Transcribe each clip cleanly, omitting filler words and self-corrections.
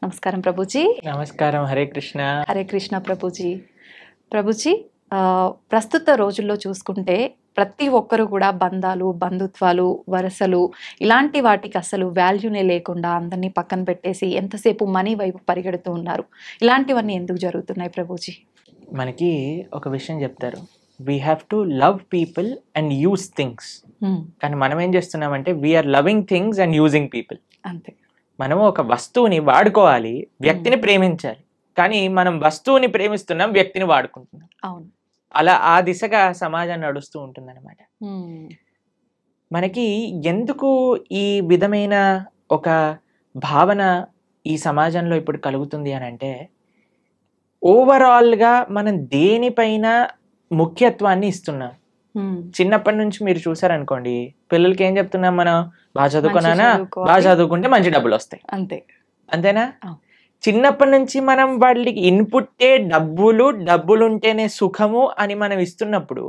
నమస్కారం ప్రభుజీ. నమస్కారం. హరే కృష్ణ. హరే కృష్ణ ప్రభుజీ. ప్రభుజీ, ప్రస్తుత రోజుల్లో చూసుకుంటే ప్రతి ఒక్కరు కూడా బంధాలు, బంధుత్వాలు, వరసలు ఇలాంటి వాటికి అసలు వాల్యూనే లేకుండా అందరినీ పక్కన పెట్టేసి ఎంతసేపు మనీ వైపు పరిగెడుతూ ఉన్నారు. ఇలాంటివన్నీ ఎందుకు జరుగుతున్నాయి ప్రభుజీ? మనకి ఒక విషయం చెప్తారు, we have to love people and use things. కానీ మనం ఏం చేస్తున్నామంటే we are loving things and using people. అంతే. మనం ఒక వస్తువుని వాడుకోవాలి, వ్యక్తిని ప్రేమించాలి. కానీ మనం వస్తువుని ప్రేమిస్తున్నాం, వ్యక్తిని వాడుకుంటున్నాం. అవును. అలా ఆ దిశగా సమాజం నడుస్తూ ఉంటుందన్నమాట. మనకి ఎందుకు ఈ విధమైన ఒక భావన ఈ సమాజంలో ఇప్పుడు కలుగుతుంది అని అంటే, ఓవరాల్గా మనం దేనిపైన ముఖ్యత్వాన్ని ఇస్తున్నాం. చిన్నప్పటి నుంచి మీరు చూసారనుకోండి, పిల్లలకి ఏం చెప్తున్నాం మనం? బాగా చదువుకున్నానా, బాగా చదువుకుంటే మంచి డబ్బులు వస్తాయి. అంతే. అంతేనా? చిన్నప్పటి నుంచి మనం వాళ్ళకి ఇన్పుట్టే డబ్బులుంటేనే సుఖము అని మనం ఇస్తున్నప్పుడు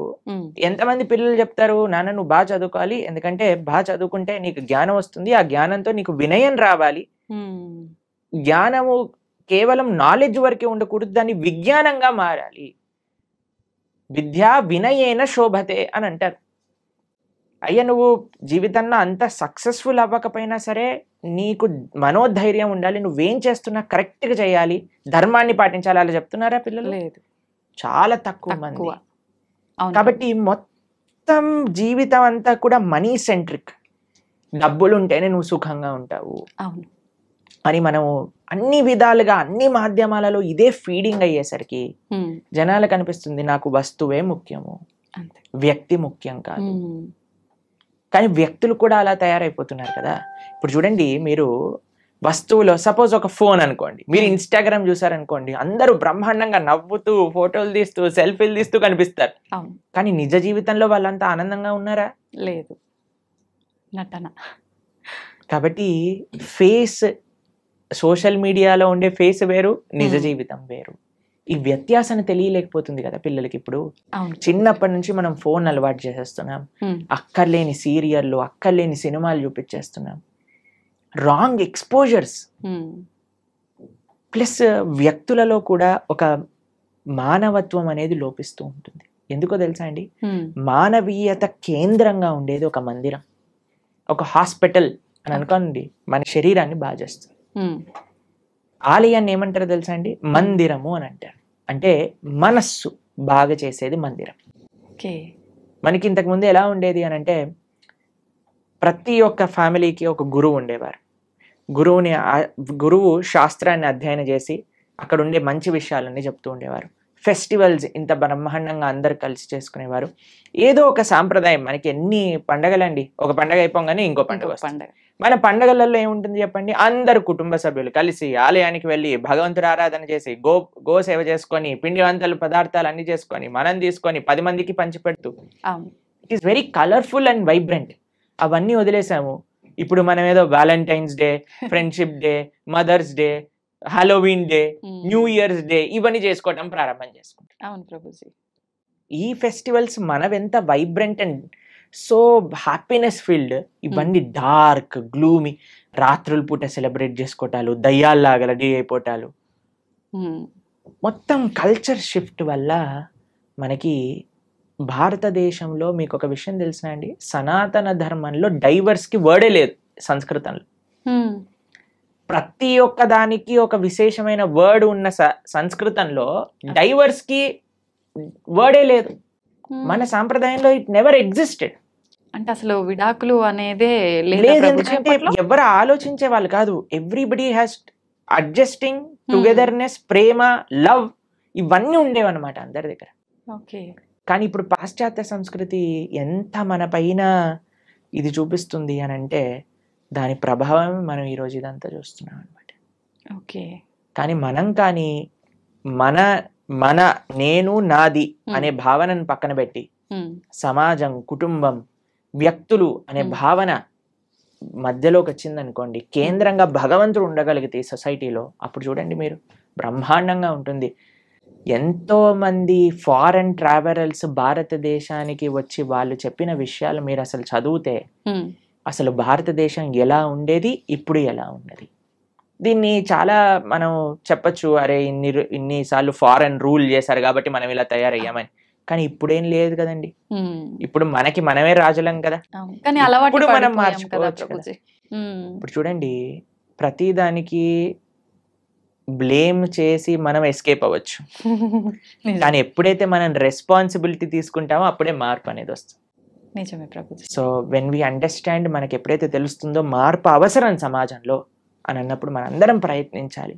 ఎంతమంది పిల్లలు చెప్తారు, నాన్న నువ్వు బాగా చదువుకోవాలి, ఎందుకంటే బాగా చదువుకుంటే నీకు జ్ఞానం వస్తుంది, ఆ జ్ఞానంతో నీకు వినయం రావాలి. జ్ఞానము కేవలం నాలెడ్జ్ వరకే ఉండకూడదు, దాన్ని విజ్ఞానంగా మారాలి. విద్యా వినయేన శోభతే అని అంటారు. అయ్యా, నువ్వు జీవితంలో అంత సక్సెస్ఫుల్ అవ్వకపోయినా సరే నీకు మనోధైర్యం ఉండాలి, నువ్వేం చేస్తున్నా కరెక్ట్గా చేయాలి, ధర్మాన్ని పాటించాలి. అలా చెప్తున్నారా పిల్లలు? లేదు, చాలా తక్కువ మంది. కాబట్టి మొత్తం జీవితం అంతా కూడా మనీ సెంట్రిక్. డబ్బులు ఉంటేనే నువ్వు సుఖంగా ఉంటావు అని మనము అన్ని విధాలుగా అన్ని మాధ్యమాలలో ఇదే ఫీడింగ్ అయ్యేసరికి జనాలకు అనిపిస్తుంది నాకు వస్తువే ముఖ్యము, వ్యక్తి ముఖ్యం కాదు. కానీ వ్యక్తులు కూడా అలా తయారైపోతున్నారు కదా. ఇప్పుడు చూడండి, మీరు వస్తువులో సపోజ్ ఒక ఫోన్ అనుకోండి, మీరు ఇన్స్టాగ్రామ్ చూసారనుకోండి, అందరూ బ్రహ్మాండంగా నవ్వుతూ ఫోటోలు తీస్తూ సెల్ఫీలు తీస్తూ కనిపిస్తారు. కానీ నిజ జీవితంలో వాళ్ళంతా ఆనందంగా ఉన్నారా? లేదు, నటన. కాబట్టి ఫేస్, సోషల్ మీడియాలో ఉండే ఫేస్ వేరు, నిజ జీవితం వేరు. ఈ వ్యత్యాసాన్ని తెలియలేకపోతుంది కదా పిల్లలకి. ఇప్పుడు చిన్నప్పటి నుంచి మనం ఫోన్ అలవాటు చేసేస్తున్నాం, అక్కర్లేని సీరియళ్ళు, అక్కర్లేని సినిమాలు చూపించేస్తున్నాం, రాంగ్ ఎక్స్పోజర్స్. ప్లస్ వ్యక్తులలో కూడా ఒక మానవత్వం అనేది లోపిస్తూ ఉంటుంది. ఎందుకో తెలుసా అండి? మానవీయత కేంద్రంగా ఉండేది ఒక మందిరం, ఒక హాస్పిటల్ అని అనుకోండి, మన శరీరాన్ని బాగా చేస్తుంది. ఆలయాన్ని ఏమంటారో తెలుసా అండి? మందిరము అని అంటారు. అంటే మనస్సు బాగా చేసేది మందిరం. మనకి ఇంతకు ముందు ఎలా ఉండేది అని అంటే, ప్రతి ఒక్క ఫ్యామిలీకి ఒక గురువు ఉండేవారు. గురువు శాస్త్రాన్ని అధ్యయనం చేసి అక్కడ ఉండే మంచి విషయాలన్నీ చెప్తూ ఉండేవారు. ఫెస్టివల్స్ ఇంత బ్రహ్మాండంగా అందరు కలిసి చేసుకునేవారు. ఏదో ఒక సాంప్రదాయం. మనకి ఎన్ని పండగలండి, ఒక పండగ అయిపోగానే ఇంకో పండుగ వస్తుంది. మన పండగలలో ఏముంటుంది చెప్పండి? అందరు కుటుంబ సభ్యులు కలిసి ఆలయానికి వెళ్ళి భగవంతుడు ఆరాధన చేసి గో సేవ చేసుకొని, పిండి వంటలు పదార్థాలు అన్ని చేసుకొని మనం తీసుకొని 10 మందికి పంచిపెడుతూ, it is very colourful and vibrant. అవన్నీ వదిలేసాము. ఇప్పుడు మనం ఏదో Valentine's day, friendship day, mother's day, Halloween day, new year's day ఇవన్నీ చేసుకోవడం ప్రారంభం చేసుకుంటాం. అవును ప్రభుజీ. ఈ ఫెస్టివల్స్ మనవెంత vibrant and so happiness filled, ఇవన్నీ డార్క్ గ్లూమీ, రాత్రుల పూట సెలబ్రేట్ చేసుకోవటాలు, దయ్యాల్లాగా రెడీ అయిపోవటాలు. మొత్తం కల్చర్ షిఫ్ట్ వల్ల మనకి భారతదేశంలో మీకు ఒక విషయం తెలిసిన అండి, సనాతన ధర్మంలో డైవర్స్ కి వర్డే లేదు సంస్కృతంలో. ప్రతి ఒక్క దానికి ఒక విశేషమైన వర్డ్ ఉన్న సంస్కృతంలో డైవర్స్ కి వర్డే లేదు. మన సాంప్రదాయంలో ఇట్ నెవర్ ఎగ్జిస్టెడ్. అంటే అసలు విడాకులు అనేదే లేదు. ఎందుకంటే ఎవరు ఆలోచించే వాళ్ళు కాదు. Everybody has adjusting, togetherness, Prema, love ఇవన్నీ ఉండేవన్నమాట అందరి దగ్గర. కానీ ఇప్పుడు పాశ్చాత్య సంస్కృతి ఎంత మన పైన ఇది చూపిస్తుంది అని అంటే, దాని ప్రభావం మనం ఈరోజు ఇదంతా చూస్తున్నాం అనమాట. కానీ మనం కానీ మన నేను నాది అనే భావనను పక్కన పెట్టి సమాజం, కుటుంబం, వ్యక్తులు అనే భావన మధ్యలోకి వచ్చిందనుకోండి, కేంద్రంగా భగవంతుడు ఉండగలిగితే సొసైటీలో, అప్పుడు చూడండి మీరు బ్రహ్మాండంగా ఉంటుంది. ఎంతో మంది ఫారెన్ ట్రావెలర్స్ భారతదేశానికి వచ్చి వాళ్ళు చెప్పిన విషయాలు మీరు అసలు చదివితే అసలు భారతదేశం ఎలా ఉండేది, ఇప్పుడు ఎలా ఉన్నది. దీన్ని చాలా మనం చెప్పొచ్చు, అరే ఇన్నిసార్లు ఫారెన్ రూల్ చేశారు కాబట్టి మనం ఇలా తయారయ్యామని. కానీ ఇప్పుడేం లేదు కదండి. ఇప్పుడు మనమే రాజులం కదా. కానీ అలవాటు ఇప్పుడు మనం పడిపోయాం కదా మార్చుకోవచ్చు కదా. ప్రభుజీ. ఇప్పుడు చూడండి, ప్రతి దానికి బ్లేమ్ చేసి మనం ఎస్కేప్ అవ్వచ్చు, కానీ ఎప్పుడైతే మనం రెస్పాన్సిబిలిటీ తీసుకుంటామో అప్పుడే మార్పు అనేది వస్తుంది. నిజమే Prabhuji. So when we understand, మనకి ఎప్పుడైతే తెలుస్తుందో మార్పు అవసరం సమాజంలో అని అన్నప్పుడు మనందరం ప్రయత్నించాలి.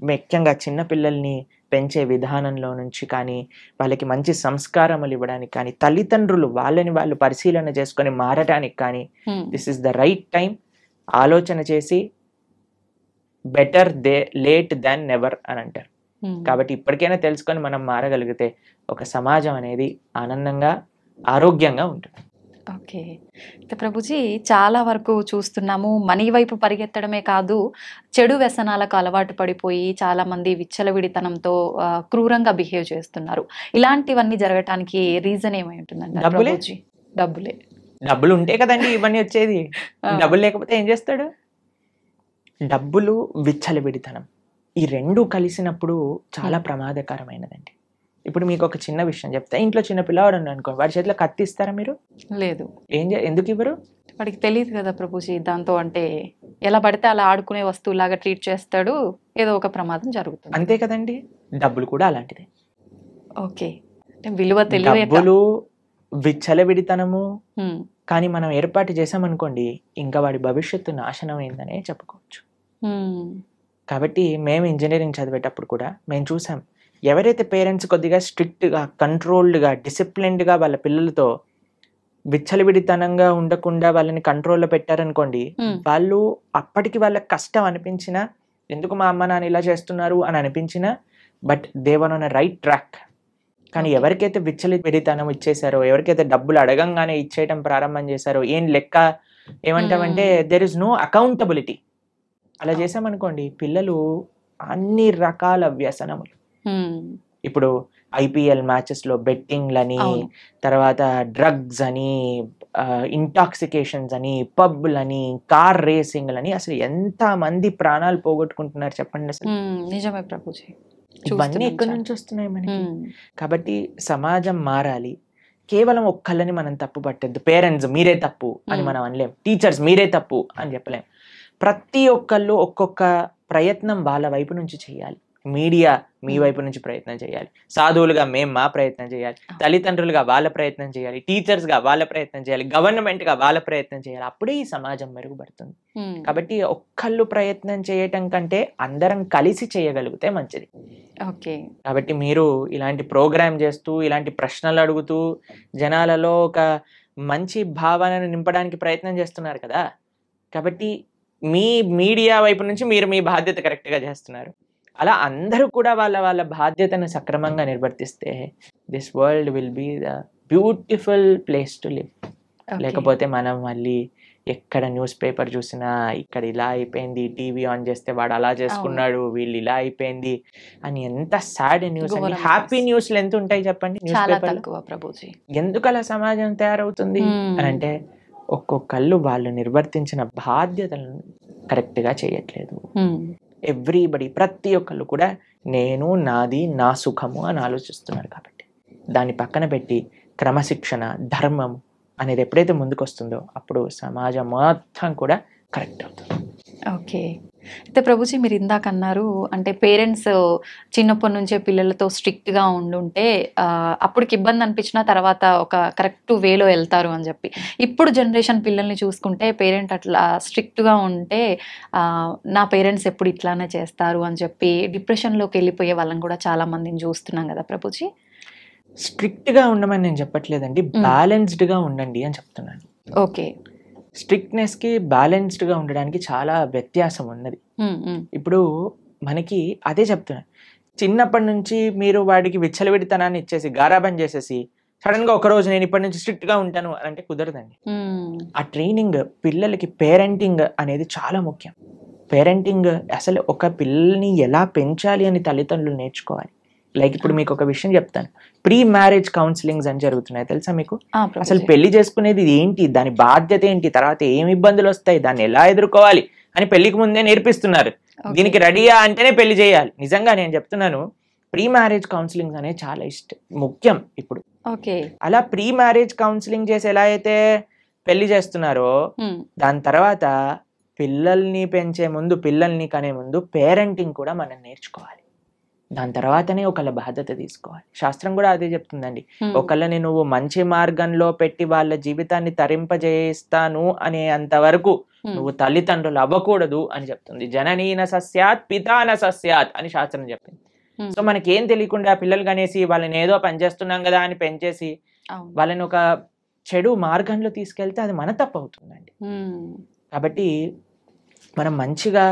ముఖ్యంగా చిన్న పిల్లల్ని పెంచే విధానంలో నుంచి కానీ, వాళ్ళకి మంచి సంస్కారములు ఇవ్వడానికి కానీ, తల్లిదండ్రులు వాళ్ళని వాళ్ళు పరిశీలన చేసుకొని మారడానికి కానీ, this is the right time. ఆలోచన చేసి బెటర్ లేట్ దాన్ నెవర్ అని అంటారు. కాబట్టి ఇప్పటికైనా తెలుసుకొని మనం మారగలిగితే ఒక సమాజం అనేది ఆనందంగా, ఆరోగ్యంగా ఉంటుంది. ఓకే. అయితే ప్రభుజీ, చాలా వరకు చూస్తున్నాము, మనీ వైపు పరిగెత్తడమే కాదు, చెడు వ్యసనాలకు అలవాటు పడిపోయి చాలా మంది విచ్చలవిడితనంతో క్రూరంగా బిహేవ్ చేస్తున్నారు. ఇలాంటివన్నీ జరగటానికి రీజన్ ఏమై ఉంటుందండి ప్రభుజీ? డబ్బులు ఉంటే కదండి ఇవన్నీ వచ్చేది. డబ్బులు లేకపోతే ఏం చేస్తాడు? డబ్బులు, విచ్చలవిడితనం, ఈ రెండు కలిసినప్పుడు చాలా ప్రమాదకరమైనదండి. ఇప్పుడు మీకు ఒక చిన్న విషయం చెప్తా. ఇంట్లో చిన్న పిల్లవాడు అనుకో, వాడి చేతిలో కత్తి ఇస్తారా మీరు? లేదు. ఎందుకు ఇవ్వరు? వాడికి తెలియదు కదా ప్రభుజీ. దాంతో అంటే ఎలా పడితే అలా ఆడుకునే వస్తువులాగా ట్రీట్ చేస్తాడు, ఏదో ఒక ప్రమాదం జరుగుతుంది. అంతే కదండి. డబ్బులు కూడా అలాంటిదే. ఓకే. విలువ తెలియదు. డబ్బులు, విచ్చలవిడితనము కానీ మనం ఏర్పాటు చేసామనుకోండి, ఇంకా వాడి భవిష్యత్తు నాశనం అయిందనే చెప్పుకోవచ్చు. కాబట్టి మేము ఇంజనీరింగ్ చదివేటప్పుడు కూడా మేము చూసాం, ఎవరైతే పేరెంట్స్ కొద్దిగా స్ట్రిక్ట్గా, కంట్రోల్డ్గా, డిసిప్లిన్డ్గా వాళ్ళ పిల్లలతో విచ్చలవిడితనంగా ఉండకుండా వాళ్ళని కంట్రోల్లో పెట్టారనుకోండి, వాళ్ళు అప్పటికి వాళ్ళకి కష్టం అనిపించినా, ఎందుకు మా అమ్మ నాన్న ఇలా చేస్తున్నారు అని అనిపించినా, but they were on a right track. కానీ ఎవరికైతే విచ్చలవిడితనం ఇచ్చేసారో, ఎవరికైతే డబ్బులు అడగంగానే ఇచ్చేయటం ప్రారంభం చేశారో, ఏం లెక్క ఏమంటామంటే దెర్ ఇస్ నో అకౌంటబిలిటీ. అలా చేసామనుకోండి, పిల్లలు అన్ని రకాల వ్యసనములు, ఇప్పుడు ఐపీఎల్ మ్యాచెస్ లో బెట్టింగ్లని, తర్వాత డ్రగ్స్ అని, ఇంటాక్సికేషన్స్ అని, పబ్లని, కార్ రేసింగ్లని, అసలు ఎంత మంది ప్రాణాలు పోగొట్టుకుంటున్నారు చెప్పండి అసలు. నిజమే ప్రభుజీ. ఇవన్నీ ఎక్కడి నుంచి వస్తున్నాయి మనకి? కాబట్టి సమాజం మారాలి. కేవలం ఒక్కళ్ళని మనం తప్పు పట్టద్దు. పేరెంట్స్ మీరే తప్పు అని మనం అనలేం, టీచర్స్ మీరే తప్పు అని చెప్పలేం. ప్రతి ఒక్కళ్ళు ఒక్కొక్క ప్రయత్నం వాళ్ళ వైపు నుంచి చేయాలి. మీడియా మీ వైపు నుంచి ప్రయత్నం చేయాలి, సాధువులుగా మేము మా ప్రయత్నం చేయాలి, తల్లిదండ్రులుగా వాళ్ళ ప్రయత్నం చేయాలి, టీచర్స్గా వాళ్ళ ప్రయత్నం చేయాలి, గవర్నమెంట్గా వాళ్ళ ప్రయత్నం చేయాలి. అప్పుడే ఈ సమాజం మెరుగుపడుతుంది. కాబట్టి ఒక్కళ్ళు ప్రయత్నం చేయటం కంటే అందరం కలిసి చేయగలిగితే మంచిది. ఓకే. కాబట్టి మీరు ఇలాంటి ప్రోగ్రామ్ చేస్తూ, ఇలాంటి ప్రశ్నలు అడుగుతూ జనాలలో ఒక మంచి భావనను నింపడానికి ప్రయత్నం చేస్తున్నారు కదా. కాబట్టి మీ మీడియా వైపు నుంచి మీరు మీ బాధ్యత కరెక్ట్గా చేస్తున్నారు. అలా అందరూ కూడా వాళ్ళ వాళ్ళ బాధ్యతను సక్రమంగా నిర్వర్తిస్తే this world will be the beautiful place to live. లేకపోతే మనం మళ్ళీ ఎక్కడ న్యూస్ పేపర్ చూసినా ఇక్కడ ఇలా అయిపోయింది, టీవీ ఆన్ చేస్తే వాడు అలా చేసుకున్నాడు, వీళ్ళు ఇలా అయిపోయింది అని ఎంత సాడ్ న్యూస్ అండి. హ్యాపీ న్యూస్లు ఎంత ఉంటాయి చెప్పండి న్యూస్ పేపర్. ఎందుకు అలా సమాజం తయారవుతుంది అని అంటే, ఒక్కొక్కళ్ళు వాళ్ళు నిర్వర్తించిన బాధ్యతలను కరెక్ట్గా చేయట్లేదు. ఎవ్రీబడి, ప్రతి ఒక్కళ్ళు కూడా నేను, నాది, నా సుఖము అని ఆలోచిస్తున్నారు. కాబట్టి దాన్ని పక్కన పెట్టి క్రమశిక్షణ, ధర్మం అనేది ఎప్పుడైతే ముందుకు వస్తుందో అప్పుడు సమాజం మొత్తం కూడా కరెక్ట్ అవుతుంది. ఓకే. అయితే ప్రభుజీ, మీరు ఇందాక అన్నారు, అంటే పేరెంట్స్ చిన్నప్పటి నుంచే పిల్లలతో స్ట్రిక్ట్గా ఉండుంటే అప్పటికి ఇబ్బంది అనిపించినా తర్వాత ఒక కరెక్ట్ వేలో వెళ్తారు అని చెప్పి. ఇప్పుడు జనరేషన్ పిల్లల్ని చూసుకుంటే పేరెంట్ అట్లా స్ట్రిక్ట్గా ఉంటే నా పేరెంట్స్ ఎప్పుడు ఇట్లానే చేస్తారు అని చెప్పి డిప్రెషన్లోకి వెళ్ళిపోయే వాళ్ళని కూడా చాలా మందిని చూస్తున్నాం కదా ప్రభుజీ. స్ట్రిక్ట్గా ఉండమని నేను చెప్పట్లేదండి, బ్యాలెన్స్డ్గా ఉండండి అని చెప్తున్నాను. ఓకే. స్ట్రిక్ట్నెస్కి బ్యాలెన్స్డ్గా ఉండడానికి చాలా వ్యత్యాసం ఉన్నది. ఇప్పుడు మనకి అదే చెప్తున్నాను, చిన్నప్పటి నుంచి మీరు వాడికి విచ్చలవిడితనాన్ని ఇచ్చేసి గారాబం చేసేసి సడన్గా ఒకరోజు నేను ఇప్పటి నుంచి స్ట్రిక్ట్గా ఉంటాను అని అంటే కుదరదండి. ఆ ట్రైనింగ్ పిల్లలకి, పేరెంటింగ్ అనేది చాలా ముఖ్యం. పేరెంటింగ్ అసలు ఒక పిల్లల్ని ఎలా పెంచాలి అని తల్లిదండ్రులు నేర్చుకోవాలి. లైక్ ఇప్పుడు మీకు ఒక విషయం చెప్తాను, ప్రీ మ్యారేజ్ కౌన్సిలింగ్స్ అని జరుగుతున్నాయి తెలుసా మీకు? అసలు పెళ్లి చేసుకునేది ఏంటి, దాని బాధ్యత ఏంటి, తర్వాత ఏమి ఇబ్బందులు వస్తాయి, దాన్ని ఎలా ఎదుర్కోవాలి, అని పెళ్లికి ముందే నేర్పిస్తున్నారు. దీనికి రెడీయా అంటేనే పెళ్లి చేయాలి. నిజంగా నేను చెప్తున్నాను, ప్రీ మ్యారేజ్ కౌన్సిలింగ్ అనేది చాలా ముఖ్యం ఇప్పుడు. అలా ప్రీ మ్యారేజ్ కౌన్సిలింగ్ చేసి ఎలా అయితే పెళ్లి చేస్తున్నారో, దాని తర్వాత పిల్లల్ని పెంచే ముందు, పిల్లల్ని కనే ముందు పేరెంటింగ్ కూడా మనం నేర్చుకోవాలి. దాని తర్వాతనే ఒకళ్ళ బాధ్యత తీసుకోవాలి. శాస్త్రం కూడా అదే చెప్తుందండి. ఒకళ్ళని నువ్వు మంచి మార్గంలో పెట్టి వాళ్ళ జీవితాన్ని తరింపజేస్తాను అనే అంతవరకు నువ్వు తల్లిదండ్రులు అవ్వకూడదు అని చెప్తుంది. జననీన సస్యాత్ పితాన సస్యాత్ అని శాస్త్రం చెప్పింది. సో మనకేం తెలియకుండా పిల్లలు కనేసి వాళ్ళని ఏదో పనిచేస్తున్నాం కదా అని పెంచేసి వాళ్ళని ఒక చెడు మార్గంలో తీసుకెళ్తే అది మన తప్పు అవుతుందండి. కాబట్టి మనం మంచిగా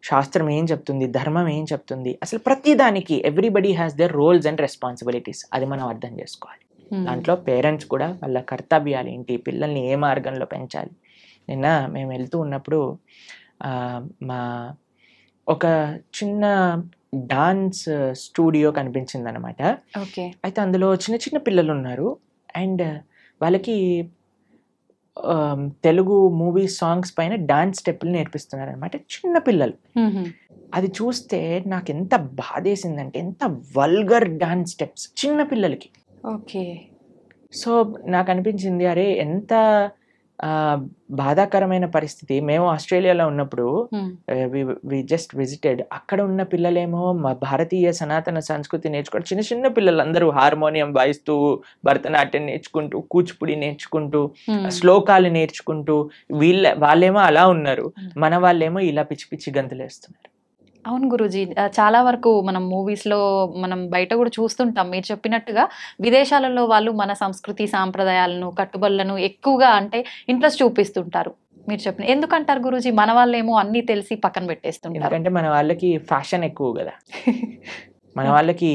శాస్త్రం ఏం చెప్తుంది, ధర్మం ఏం చెప్తుంది, అసలు ప్రతి దానికి everybody has their roles and responsibilities, అది మనం అర్థం చేసుకోవాలి. దాంట్లో పేరెంట్స్ కూడా వాళ్ళ కర్తవ్యాలు ఏంటి, పిల్లల్ని ఏ మార్గంలో పెంచాలి. నిన్న మేము వెళ్తూ ఉన్నప్పుడు మా ఒక చిన్న డాన్స్ స్టూడియో కనిపించింది అనమాట. అయితే అందులో చిన్న చిన్న పిల్లలు ఉన్నారు అండ్ వాళ్ళకి తెలుగు మూవీ సాంగ్స్ పైన డాన్స్ స్టెప్పులు నేర్పిస్తున్నారు అనమాట, చిన్న పిల్లలు. అది చూస్తే నాకు ఎంత బాధేసిందంటే, ఎంత వల్గర్ డాన్స్ స్టెప్స్ చిన్న పిల్లలకి. సో నాకు అనిపించింది, అరే ఎంత బాధాకరమైన పరిస్థితి. మేము ఆస్ట్రేలియాలో ఉన్నప్పుడు వి జస్ట్ విజిటెడ్, అక్కడ ఉన్న పిల్లలేమో మా భారతీయ సనాతన సంస్కృతి నేర్చుకుంటూ, చిన్న చిన్న పిల్లలు అందరూ హార్మోనియం వాయిస్తూ, భరతనాట్యం నేర్చుకుంటూ, కూచిపూడి నేర్చుకుంటూ, శ్లోకాలు నేర్చుకుంటూ, వాళ్ళేమో అలా ఉన్నారు, మన వాళ్ళేమో ఇలా పిచ్చి పిచ్చి గంతులు వేస్తున్నారు. అవును గురూజీ, చాలా వరకు మనం మూవీస్లో మనం బయట కూడా చూస్తుంటాం. మీరు చెప్పినట్టుగా విదేశాలలో వాళ్ళు మన సంస్కృతి సాంప్రదాయాలను, కట్టుబడులను ఎక్కువగా అంటే ఇంట్రెస్ట్ చూపిస్తుంటారు. మీరు చెప్పిన ఎందుకంటారు గురూజీ? మన వాళ్ళేమో అన్నీ తెలిసి పక్కన పెట్టేస్తుంటారు. ఎందుకంటే మన వాళ్ళకి ఫ్యాషన్ ఎక్కువ కదా. మన వాళ్ళకి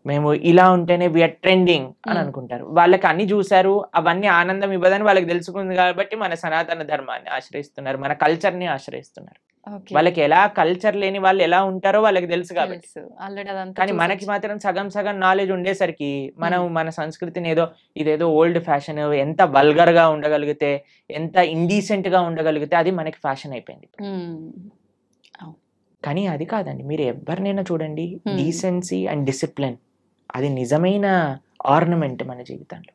మేము ఇలా ఉంటేనే వీఆర్ ట్రెండింగ్ అని అనుకుంటారు. వాళ్ళకి అన్ని చూసారు, అవన్నీ ఆనందం ఇవ్వదని వాళ్ళకి తెలుసుకుంది కాబట్టి మన సనాతన ధర్మాన్ని ఆశ్రయిస్తున్నారు, మన కల్చర్ని ఆశ్రయిస్తున్నారు. వాళ్ళకి ఎలా కల్చర్ లేని వాళ్ళు ఎలా ఉంటారో వాళ్ళకి తెలుసు కాబట్టి. కానీ మనకి మాత్రం సగం సగం నాలెడ్జ్ ఉండేసరికి మనం మన సంస్కృతిని ఇదేదో ఓల్డ్ ఫ్యాషన్, ఎంత వల్గర్ గా ఉండగలిగితే, ఎంత ఇండీసెంట్ గా ఉండగలిగితే అది మనకి ఫ్యాషన్ అయిపోయింది. కానీ అది కాదండి. మీరు ఎవరినైనా చూడండి, డీసెన్సీ అండ్ డిసిప్లిన్ అది నిజమైన ఆర్నమెంట్ మన జీవితంలో.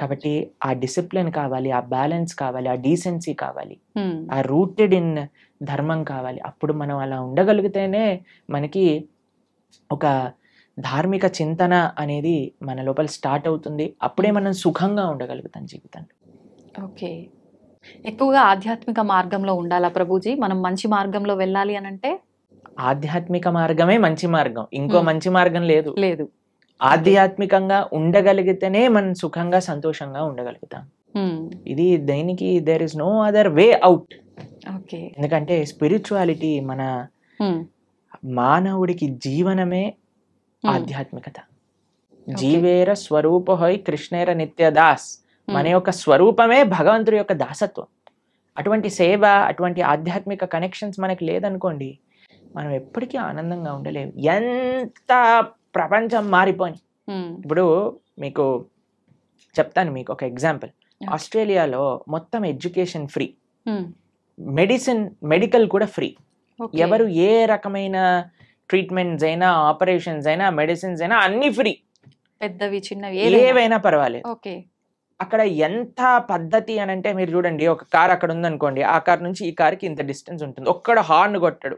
కాబట్టి ఆ డిసిప్లిన్ కావాలి, ఆ బ్యాలెన్స్ కావాలి, ఆ డీసెన్సీ కావాలి, ఆ రూటెడ్ ఇన్ ధర్మం కావాలి. అప్పుడు మనం అలా ఉండగలిగితేనే మనకి ఒక ధార్మిక చింతన అనేది మన లోపల స్టార్ట్ అవుతుంది. అప్పుడే మనం సుఖంగా ఉండగలుగుతాం జీవితంలో. ఎక్కువగా ఆధ్యాత్మిక మార్గంలో ఉండాలా ప్రభుజీ? మనం మంచి మార్గంలో వెళ్ళాలి అని అంటే ఆధ్యాత్మిక మార్గమే మంచి మార్గం, ఇంకో మంచి మార్గం లేదు. ఆధ్యాత్మికంగా ఉండగలిగితేనే మనం సుఖంగా సంతోషంగా ఉండగలుగుతాం. ఇది దేనికి there is no other way out. ఎందుకంటే స్పిరిచువాలిటీ మన మానవుడికి జీవనమే ఆధ్యాత్మికత. జీవేర స్వరూపహై కృష్ణేర నిత్యదాస్, మన యొక్క స్వరూపమే భగవంతుడి యొక్క దాసత్వం. అటువంటి సేవ, అటువంటి ఆధ్యాత్మిక కనెక్షన్స్ మనకి లేదనుకోండి, మనం ఎప్పటికీ ఆనందంగా ఉండలేము. ఎంత ప్రపంచం మారిపోయి. ఇప్పుడు మీకు చెప్తాను, మీకు ఒక ఎగ్జాంపుల్. ఆస్ట్రేలియాలో మొత్తం ఎడ్యుకేషన్ ఫ్రీ, మెడికల్ కూడా ఫ్రీ. ఎవరు ఏ రకమైన ట్రీట్మెంట్స్ అయినా, ఆపరేషన్స్ అయినా, మెడిసిన్స్ అయినా అన్ని ఫ్రీ. పెద్దవి చిన్నవి ఏవైనా పర్వాలేదు. అక్కడ ఎంత పద్ధతి అని అంటే, మీరు చూడండి, ఒక కార్ అక్కడ ఉందనుకోండి, ఆ కార్ నుంచి ఈ కార్కి ఇంత డిస్టెన్స్ ఉంటుంది, ఒక్కడ హార్న్ కొట్టాడు,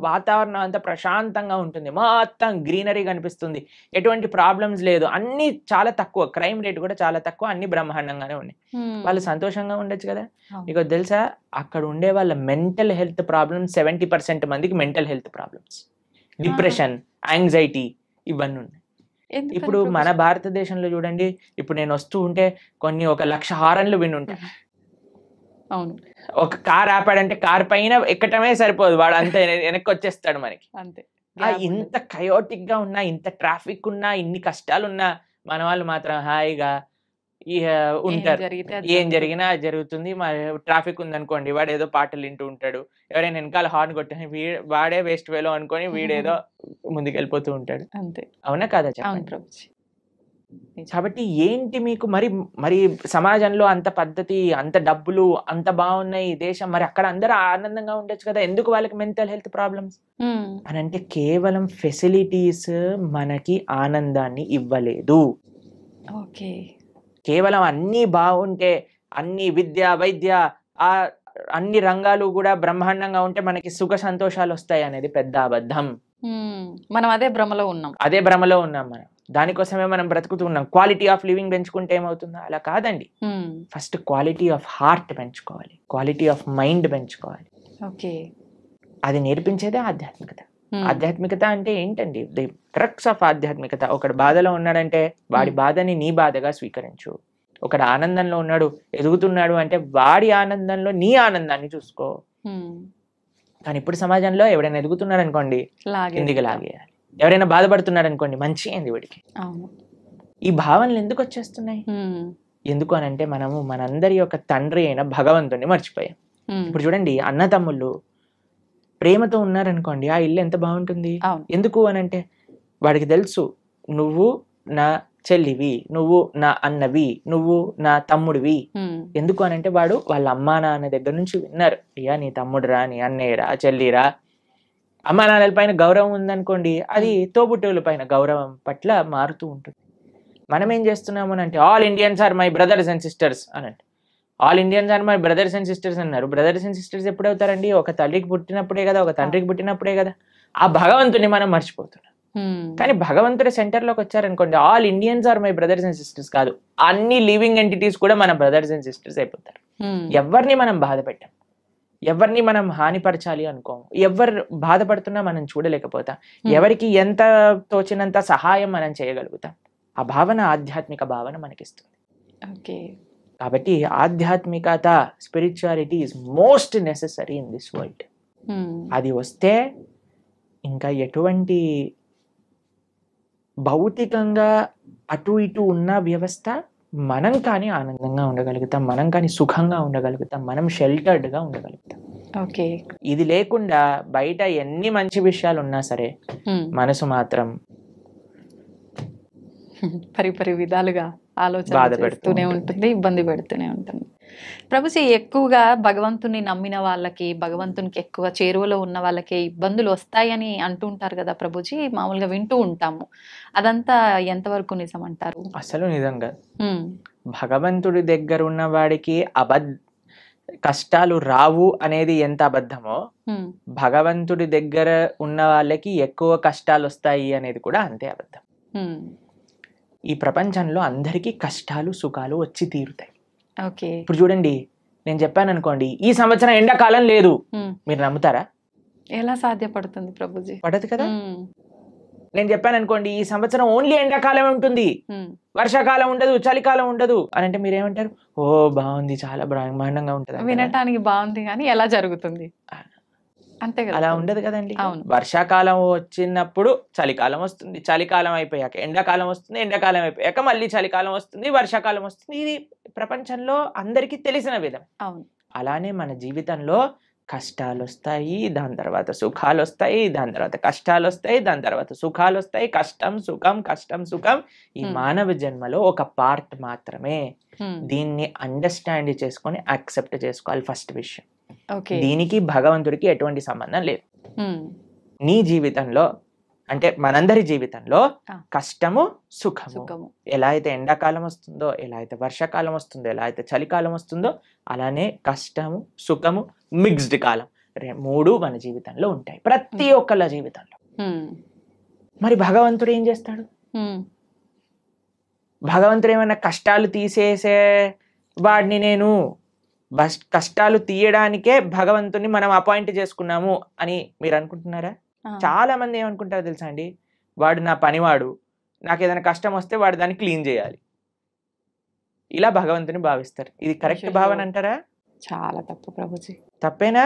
వాతావరణం అంతా ప్రశాంతంగా ఉంటుంది, మొత్తం గ్రీనరీ కనిపిస్తుంది, ఎటువంటి ప్రాబ్లమ్స్ లేదు, అన్ని చాలా తక్కువ, క్రైమ్ రేట్ కూడా చాలా తక్కువ, అన్ని బ్రహ్మాండంగానే ఉన్నాయి. వాళ్ళు సంతోషంగా ఉండొచ్చు కదా. మీకు తెలుసా, అక్కడ ఉండే వాళ్ళ మెంటల్ హెల్త్ ప్రాబ్లమ్స్ 70% మందికి mental health problems, depression, anxiety ఇవన్నీ ఉన్నాయి. ఇప్పుడు మన భారతదేశంలో చూడండి, ఇప్పుడు నేను వస్తూ ఉంటే కొన్ని 1,00,000 హారన్లు వినుంటాయి. అవును, ఒక కార్ ఆపాడంటే కార్ పైన ఎక్కటమే సరిపోదు, వాడు అంతే వెనక్కి వచ్చేస్తాడు మనకి. అంతే. ఇంత కయోటిక్ గా ఉన్నా, ఇంత ట్రాఫిక్ ఉన్నా, ఇన్ని కష్టాలున్నా మన వాళ్ళు మాత్రం హాయిగా ఉంటారు. ఏం జరిగినా జరుగుతుంది. ట్రాఫిక్ ఉందనుకోండి, వాడు ఏదో పాటలు వింటూ ఉంటాడు, ఎవరైనా వెనకాల హార్న్ కొట్టాను వాడే వేస్ట్ వేలో అనుకొని వీడేదో ముందుకెళ్ళిపోతూ ఉంటాడు. అంతే. అవునా కాదా చెప్పండి? కాబట్టి ఏంటి మీకు మరి మరి సమాజంలో అంత పద్ధతి, అంత డబ్బులు, అంత బాగున్నాయి దేశం, మరి అక్కడ అందరూ ఆనందంగా ఉండొచ్చు కదా, ఎందుకు వాళ్ళకి మెంటల్ హెల్త్ ప్రాబ్లమ్స్ అని అంటే కేవలం ఫెసిలిటీస్ మనకి ఆనందాన్ని ఇవ్వలేదు. ఓకే. కేవలం అన్నీ బాగుంటే, అన్ని విద్య, వైద్య, ఆ అన్ని రంగాలు కూడా బ్రహ్మాండంగా ఉంటే మనకి సుఖ సంతోషాలు వస్తాయి అనేది పెద్ద అబద్ధం. మనం అదే భ్రమలో ఉన్నాం. అదే భ్రమలో ఉన్నాం మనం. దానికోసమే మనం బ్రతుకుతున్నాం. క్వాలిటీ ఆఫ్ లివింగ్ పెంచుకుంటే ఏమవుతుందో అలా కాదండి. ఫస్ట్ క్వాలిటీ ఆఫ్ హార్ట్ పెంచుకోవాలి, క్వాలిటీ ఆఫ్ మైండ్ పెంచుకోవాలి. ఓకే. అది నేర్పించేదే ఆధ్యాత్మికత. ఆధ్యాత్మికత అంటే ఏంటండి? ది క్రక్స్ ఆఫ్ ఆధ్యాత్మికత. ఒకడు బాధలో ఉన్నాడంటే వాడి బాధని నీ బాధగా స్వీకరించు. ఒకడు ఆనందంలో ఉన్నాడు, ఎదుగుతున్నాడు అంటే వాడి ఆనందంలో నీ ఆనందాన్ని చూసుకో. కానీ ఇప్పుడు సమాజంలో ఎవడైనా ఎదుగుతున్నాడు అనుకోండి కిందికి లాగేయాలి, ఎవరైనా బాధపడుతున్నాడు అనుకోండి మంచి అయింది వీడికి. ఈ భావనలు ఎందుకు వచ్చేస్తున్నాయి? ఎందుకు అని అంటే మనము మనందరి యొక్క తండ్రి అయిన భగవంతుడిని మర్చిపోయాం. ఇప్పుడు చూడండి, అన్న తమ్ముళ్ళు ప్రేమతో ఉన్నారనుకోండి ఆ ఇల్లు ఎంత బాగుంటుంది. ఎందుకు అని అంటే వాడికి తెలుసు నువ్వు నా చెల్లివి, నువ్వు నా అన్నవి, నువ్వు నా తమ్ముడివి. ఎందుకు అని అంటే వాడు వాళ్ళ అమ్మా నాన్న దగ్గర నుంచి విన్నారు, అయ్యా నీ తమ్ముడురా, నీ అన్నయ్యరా, చెల్లిరా. అమ్మా నాన్నల పైన గౌరవం ఉందనుకోండి, అది తోబుట్టువుల పైన గౌరవం పట్ల మారుతూ ఉంటుంది. మనం ఏం చేస్తున్నాము అని అంటే all Indians are my brothers and sisters అనండి. All Indians are my brothers and sisters అన్నారు. బ్రదర్స్ అండ్ సిస్టర్స్ ఎప్పుడు అవుతారండి? ఒక తల్లికి పుట్టినప్పుడే కదా, ఒక తండ్రికి పుట్టినప్పుడే కదా. ఆ భగవంతుని మనం మర్చిపోతున్నాం. కానీ భగవంతుడి సెంటర్లోకి వచ్చారనుకోండి, all Indians are my brothers and sisters కాదు, అన్ని లివింగ్ ఎంటిటీస్ కూడా మన బ్రదర్స్ అండ్ సిస్టర్స్ అయిపోతారు. ఎవరిని మనం బాధ పెట్టాం, ఎవరిని మనం హానిపరచాలి అనుకోము, ఎవరు బాధపడుతున్నా మనం చూడలేకపోతాం, ఎవరికి ఎంత తోచినంత సహాయం మనం చేయగలుగుతాం. ఆ భావన ఆధ్యాత్మిక భావన మనకిస్తుంది. కాబట్టి ఆధ్యాత్మికత, spirituality is most necessary in this world. అది వస్తే ఇంకా ఎటువంటి భౌతికంగా అటు ఇటు ఉన్న వ్యవస్థ మనం కానీ ఆనందంగా ఉండగలుగుతాం, మనం కానీ సుఖంగా ఉండగలుగుతాం, మనం షెల్టర్డ్గా ఉండగలుగుతాం. ఓకే. ఇది లేకుండా బయట ఎన్ని మంచి విషయాలు ఉన్నా సరే మనసు మాత్రం పరిపరి విధాలుగా ఆలోచన పెడుతూనే ఉంటుంది, ఇబ్బంది పెడుతూనే ఉంటుంది. ప్రభుజీ, ఎక్కువగా భగవంతుని నమ్మిన వాళ్ళకి, భగవంతునికి ఎక్కువ చేరువలో ఉన్న వాళ్ళకి ఇబ్బందులు వస్తాయని అంటుంటారు కదా ప్రభుజీ, మామూలుగా వింటూ ఉంటాము. అదంతా ఎంతవరకు నిజం అంటారు? అసలు నిజంగా భగవంతుడి దగ్గర ఉన్న వాడికి కష్టాలు రావు అనేది ఎంత అబద్ధమో, భగవంతుడి దగ్గర ఉన్న వాళ్ళకి ఎక్కువ కష్టాలు వస్తాయి అనేది కూడా అంతే అబద్ధం. ఈ ప్రపంచంలో అందరికీ కష్టాలు సుఖాలు వచ్చి తీరుతాయి. ఇప్పుడు చూడండి, నేను చెప్పాను అనుకోండి ఈ సంవత్సరం ఎండాకాలం లేదు, మీరు నమ్ముతారా? ఎలా సాధ్యపడుతుంది ప్రభుజీ? పడదు కదా. నేను చెప్పాను అనుకోండి ఈ సంవత్సరం ఓన్లీ ఎండాకాలం ఉంటుంది, వర్షాకాలం ఉండదు, చలికాలం ఉండదు అని అంటే మీరేమంటారు? ఓ బాగుంది, చాలా బ్రహ్మాండంగా ఉంటుంది. వినటానికి బాగుంది కానీ ఎలా జరుగుతుంది? అంతే కదా. అలా ఉండదు కదండి. వర్షాకాలం వచ్చినప్పుడు చలికాలం వస్తుంది, చలికాలం అయిపోయాక ఎండాకాలం వస్తుంది, ఎండాకాలం అయిపోయాక మళ్ళీ చలికాలం వస్తుంది, వర్షాకాలం వస్తుంది. ఇది ప్రపంచంలో అందరికీ తెలిసిన విధం. అలానే మన జీవితంలో కష్టాలు వస్తాయి, దాని తర్వాత సుఖాలు వస్తాయి, దాని తర్వాత కష్టాలు వస్తాయి, దాని తర్వాత సుఖాలు వస్తాయి. కష్టం సుఖం, కష్టం సుఖం ఈ మానవ జన్మలో ఒక పార్ట్ మాత్రమే. దీన్ని అండర్స్టాండ్ చేసుకొని యాక్సెప్ట్ చేసుకోవాలి ఫస్ట్ విషయం. దీనికి భగవంతుడికి ఎటువంటి సంబంధం లేదు. నీ జీవితంలో అంటే మనందరి జీవితంలో కష్టము సుఖము, ఎలా అయితే ఎండాకాలం వస్తుందో, ఎలా అయితే వర్షాకాలం వస్తుందో, ఎలా అయితే చలికాలం వస్తుందో, అలానే కష్టము సుఖము మిక్స్డ్ కాలం మూడు మన జీవితంలో ఉంటాయి, ప్రతి ఒక్కళ్ళ జీవితంలో. మరి భగవంతుడు ఏం చేస్తాడు? భగవంతుడు ఏమైనా కష్టాలు తీసేసే వాడిని, నేను కష్టాలు తీయడానికే భగవంతుని మనం అపాయింట్ చేసుకున్నాము అని మీరు అనుకుంటున్నారా? చాలా మంది ఏమనుకుంటారో తెలుసా అండి, వాడు నా పనివాడు, నాకు ఏదైనా కష్టం వస్తే వాడు దాన్ని క్లీన్ చేయాలి, ఇలా భగవంతుని భావిస్తారు. ఇది కరెక్ట్ భావన అంటారా? చాలా తప్పు ప్రభుజీ. తప్పేనా?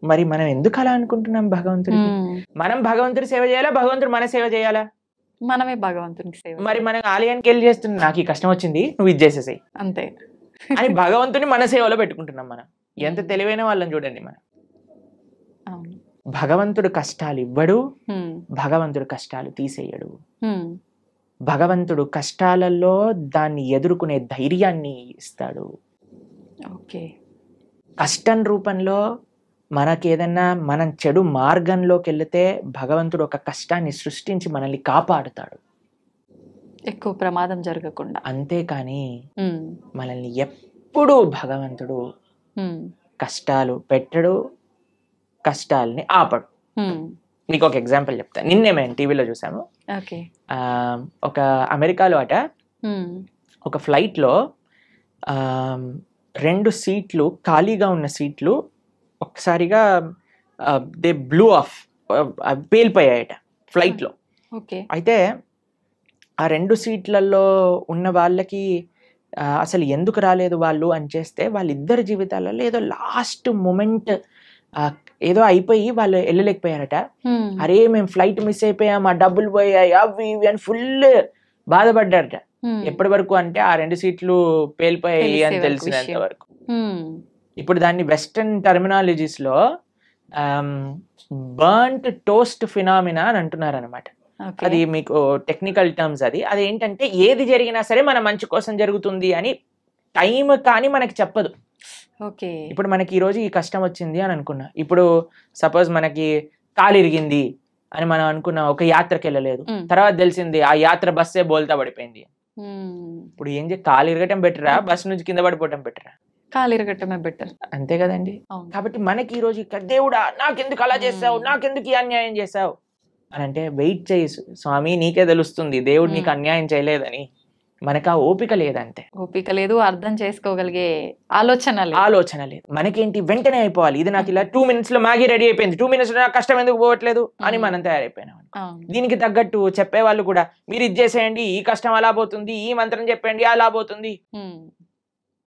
మరి మనం ఎందుకు అలా అనుకుంటున్నాం? భగవంతుడి మనం భగవంతుడి సేవ చేయాలా, భగవంతుడు మన సేవ చేయాలా? మనమే భగవంతునికి సేవ. మరి మనం ఆలయానికి వెళ్ళి చేస్తున్నాం, నాకు ఈ కష్టం వచ్చింది నువ్వు ఇది చేసేసాయి అంతే అని భగవంతుని మన సేవలో పెట్టుకుంటున్నాం. మనం ఎంత తెలివైన వాళ్ళని చూడండి. మనం భగవంతుడు కష్టాలు ఇవ్వడు, భగవంతుడు కష్టాలు తీసేయడు. భగవంతుడు కష్టాలలో దాన్ని ఎదుర్కొనే ధైర్యాన్ని ఇస్తాడు. ఓకే. కష్టం రూపంలో మనకేదన్నా మనం చెడు మార్గంలోకి వెళితే భగవంతుడు ఒక కష్టాన్ని సృష్టించి మనల్ని కాపాడుతాడు. ఎక్కువ ప్రమాదం జరగకుండా. అంతేకాని మనల్ని ఎప్పుడూ భగవంతుడు కష్టాలు పెట్టడు, కష్టాలని ఆపడు. నీకు ఒక ఎగ్జాంపుల్ చెప్తా. నిన్నే మేము టీవీలో చూసాము. ఒక అమెరికాలో అట ఒక ఫ్లైట్లో 2 సీట్లు ఖాళీగా ఉన్న సీట్లు ఒక్కసారిగా దే బ్లూ ఆఫ్, పేలిపోయాయట ఫ్లైట్లో. అయితే ఆ 2 సీట్లలో ఉన్న వాళ్ళకి అసలు ఎందుకు రాలేదు వాళ్ళు అని చేస్తే వాళ్ళిద్దరి జీవితాలలో ఏదో లాస్ట్ మూమెంట్ ఏదో అయిపోయి వాళ్ళు వెళ్ళలేకపోయారట. అరే మేము ఫ్లైట్ మిస్ అయిపోయాం, ఆ డబ్బులు పోయాయి, అవి ఇవి అని ఫుల్ బాధపడ్డారట. ఎప్పటి వరకు అంటే ఆ 2 సీట్లు పేలిపోయాయి అని తెలిసినంత వరకు. ఇప్పుడు దాన్ని వెస్టర్న్ టర్మినాలజీస్ లో బర్న్ట్ టోస్ట్ ఫినామినా అని అంటున్నారు అనమాట. అది మీకు టెక్నికల్ టర్మ్స్. అది ఏంటంటే ఏది జరిగినా సరే మన మంచి కోసం జరుగుతుంది అని టైం కానీ మనకి చెప్పదు. ఇప్పుడు మనకి ఈ రోజు ఈ కష్టం వచ్చింది అని అనుకున్నా, ఇప్పుడు సపోజ్ మనకి కాలు ఇరిగింది అని మనం అనుకున్నా, ఒక యాత్రకి వెళ్ళలేదు, తర్వాత తెలిసింది ఆ యాత్ర బస్సే బోల్తా పడిపోయింది. ఇప్పుడు ఏం కాలు ఇరగటం బెటరా, బస్ నుంచి కింద పడిపోవటం బెటరా? కాలు ఇరగటమే బెటర్. అంతే కదండి. కాబట్టి మనకి ఈ రోజు దేవుడా నాకెందుకు అలా చేసావు, నాకెందుకు ఈ అన్యాయం చేసావు అని అంటే వెయిట్ చేయి స్వామి, నీకే తెలుస్తుంది దేవుడు నీకు అన్యాయం చేయలేదని. మనకు ఆ ఓపిక లేదంటే, ఓపిక లేదు, అర్థం చేసుకోగలిగే ఆలోచన లేదు. మనకేంటి వెంటనే అయిపోవాలి, ఇది నాకు ఇలా 2 minutes లో మ్యాగీ రెడీ అయిపోయింది, 2 minutes లో నాకు కష్టం ఎందుకు పోవట్లేదు అని మనం తయారైపోయినాం. దీనికి తగ్గట్టు చెప్పేవాళ్ళు కూడా మీరు ఇది చేసేయండి, ఈ కష్టం అలా పోతుంది, ఈ మంత్రం చెప్పండి అలా పోతుంది.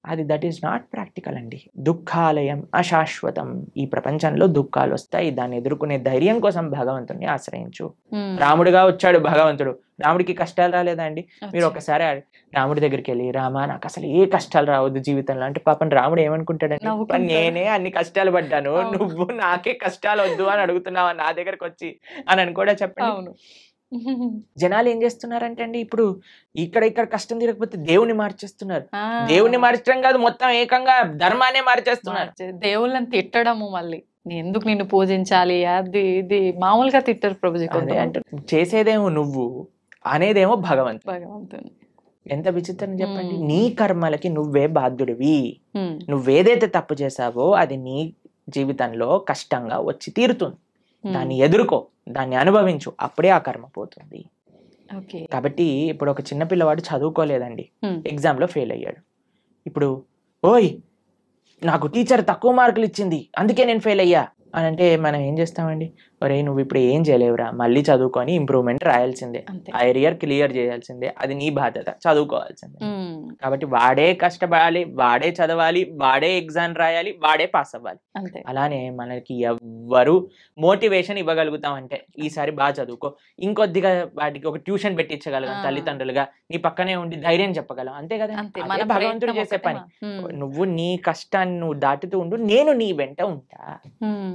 అది దట్ ఈస్ నాట్ ప్రాక్టికల్ అండి. దుఃఖాలయం అశాశ్వతం. ఈ ప్రపంచంలో దుఃఖాలు వస్తాయి, దాన్ని ఎదుర్కొనే ధైర్యం కోసం భగవంతుడిని ఆశ్రయించు. రాముడిగా వచ్చాడు భగవంతుడు, రాముడికి కష్టాలు రాలేదా అండి? మీరు ఒకసారి రాముడి దగ్గరికి వెళ్ళి, రామా నాకు అసలు ఏ కష్టాలు రావద్దు జీవితంలో అంటే పాపం రాముడు ఏమనుకుంటాడండి, నేనే అన్ని కష్టాలు పడ్డాను, నువ్వు నాకే కష్టాలు వద్దు అని అడుగుతున్నావా నా దగ్గరకు వచ్చి అని కూడా చెప్పండి. జనాలు ఏం చేస్తున్నారంటే అండి, ఇప్పుడు ఇక్కడ కష్టం తీరకపోతే దేవుని మార్చేస్తున్నారు. దేవుని మార్చడం కాదు, మొత్తం ఏకంగా ధర్మాన్ని మార్చేస్తున్నారు. దేవుళ్ళని తిట్టడము, మళ్ళీ ఎందుకు నిన్ను పూజించాలి అది ఇది మామూలుగా తిట్టరు ప్రభుజీ. అంటే చేసేదేమో నువ్వు, అనేదేమో భగవంతుడు. ఎంత విచిత్రం చెప్పండి. నీ కర్మలకి నువ్వే బాధ్యుడివి. నువ్వేదైతే తప్పు చేసావో అది నీ జీవితంలో కష్టంగా వచ్చి తీరుతుంది. దాన్ని ఎదుర్కో, దాన్ని అనుభవించు, అప్పుడే ఆ కర్మ పోతుంది. కాబట్టి ఇప్పుడు ఒక చిన్న పిల్లవాడు చదువుకోలేదండి, ఎగ్జామ్ లో ఫెయిల్ అయ్యాడు. ఇప్పుడు ఓయ్ నాకు టీచర్ తక్కువ మార్కులు ఇచ్చింది అందుకే నేను ఫెయిల్ అయ్యా అని అంటే మనం ఏం చేస్తామండి, ఒరే నువ్వు ఇప్పుడు ఏం చేయలేవురా, మళ్ళీ చదువుకొని ఇంప్రూవ్మెంట్ రాయాల్సిందే, ఆ ఏరియర్ క్లియర్ చేయాల్సిందే, అది నీ బాధ్యత, చదువుకోవాల్సిందే. కాబట్టి వాడే కష్టపడాలి, వాడే చదవాలి, వాడే ఎగ్జామ్ రాయాలి, వాడే పాస్ అవ్వాలి. అలానే మనకి ఎవ్వరు మోటివేషన్ ఇవ్వగలుగుతామంటే ఈసారి బాగా చదువుకో, ఇంకొద్దిగా వాటికి ఒక ట్యూషన్ పెట్టించగలం తల్లిదండ్రులుగా, నీ పక్కనే ఉండి ధైర్యం చెప్పగలం. అంతే కదా భగవంతుడు చేసే పని. నువ్వు నీ కష్టాన్ని నువ్వు దాటుతూ ఉండు, నేను నీ వెంట ఉంటా.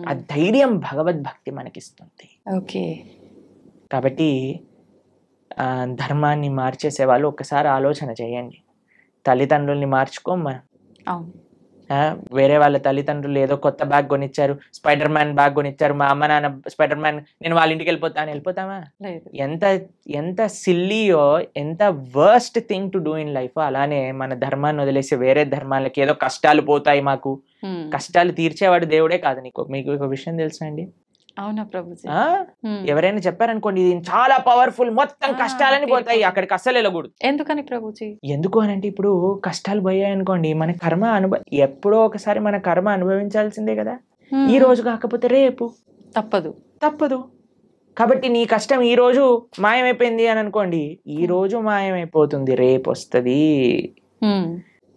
ఆ ధైర్యం భగవద్భక్తి మనకిస్తుంది. కాబట్టి ధర్మాన్ని మార్చేసే వాళ్ళు ఒక్కసారి ఆలోచన చేయండి. తల్లిదండ్రుల్ని మార్చుకోం. వేరే వాళ్ళ తల్లిదండ్రులు ఏదో కొత్త బ్యాగ్ కొనిచ్చారు, స్పైడర్ మ్యాన్ బ్యాగ్ కొనిచ్చారు, మా అమ్మ నాన్న స్పైడర్ మ్యాన్ నేను వాళ్ళ ఇంటికి వెళ్ళిపోతాను, వెళ్ళిపోతామా? ఎంత సిల్లీయో, ఎంత worst thing to do in life. అలానే మన ధర్మాన్ని వదిలేసి వేరే ధర్మాలకి ఏదో కష్టాలు పోతాయి, మాకు కష్టాలు తీర్చేవాడు దేవుడే కాదు. మీకు ఒక విషయం తెలుసా అండి? అవునా ప్రభుజీ? ఎవరైనా చెప్పారనుకోండి ఇది చాలా పవర్ఫుల్, మొత్తం కష్టాలని పోతాయి, అక్కడికి అస్సలు వెళ్ళకూడదు. ఎందుకని ప్రభుజీ? ఎందుకు అని అంటే ఇప్పుడు కష్టాలు పోయాయి అనుకోండి, మన కర్మ ఎప్పుడో ఒకసారి మన కర్మ అనుభవించాల్సిందే కదా. ఈ రోజు కాకపోతే రేపు తప్పదు. కాబట్టి నీ కష్టం ఈ రోజు మాయమైపోయింది అని అనుకోండి, ఈ రోజు మాయమైపోతుంది, రేపు వస్తుంది,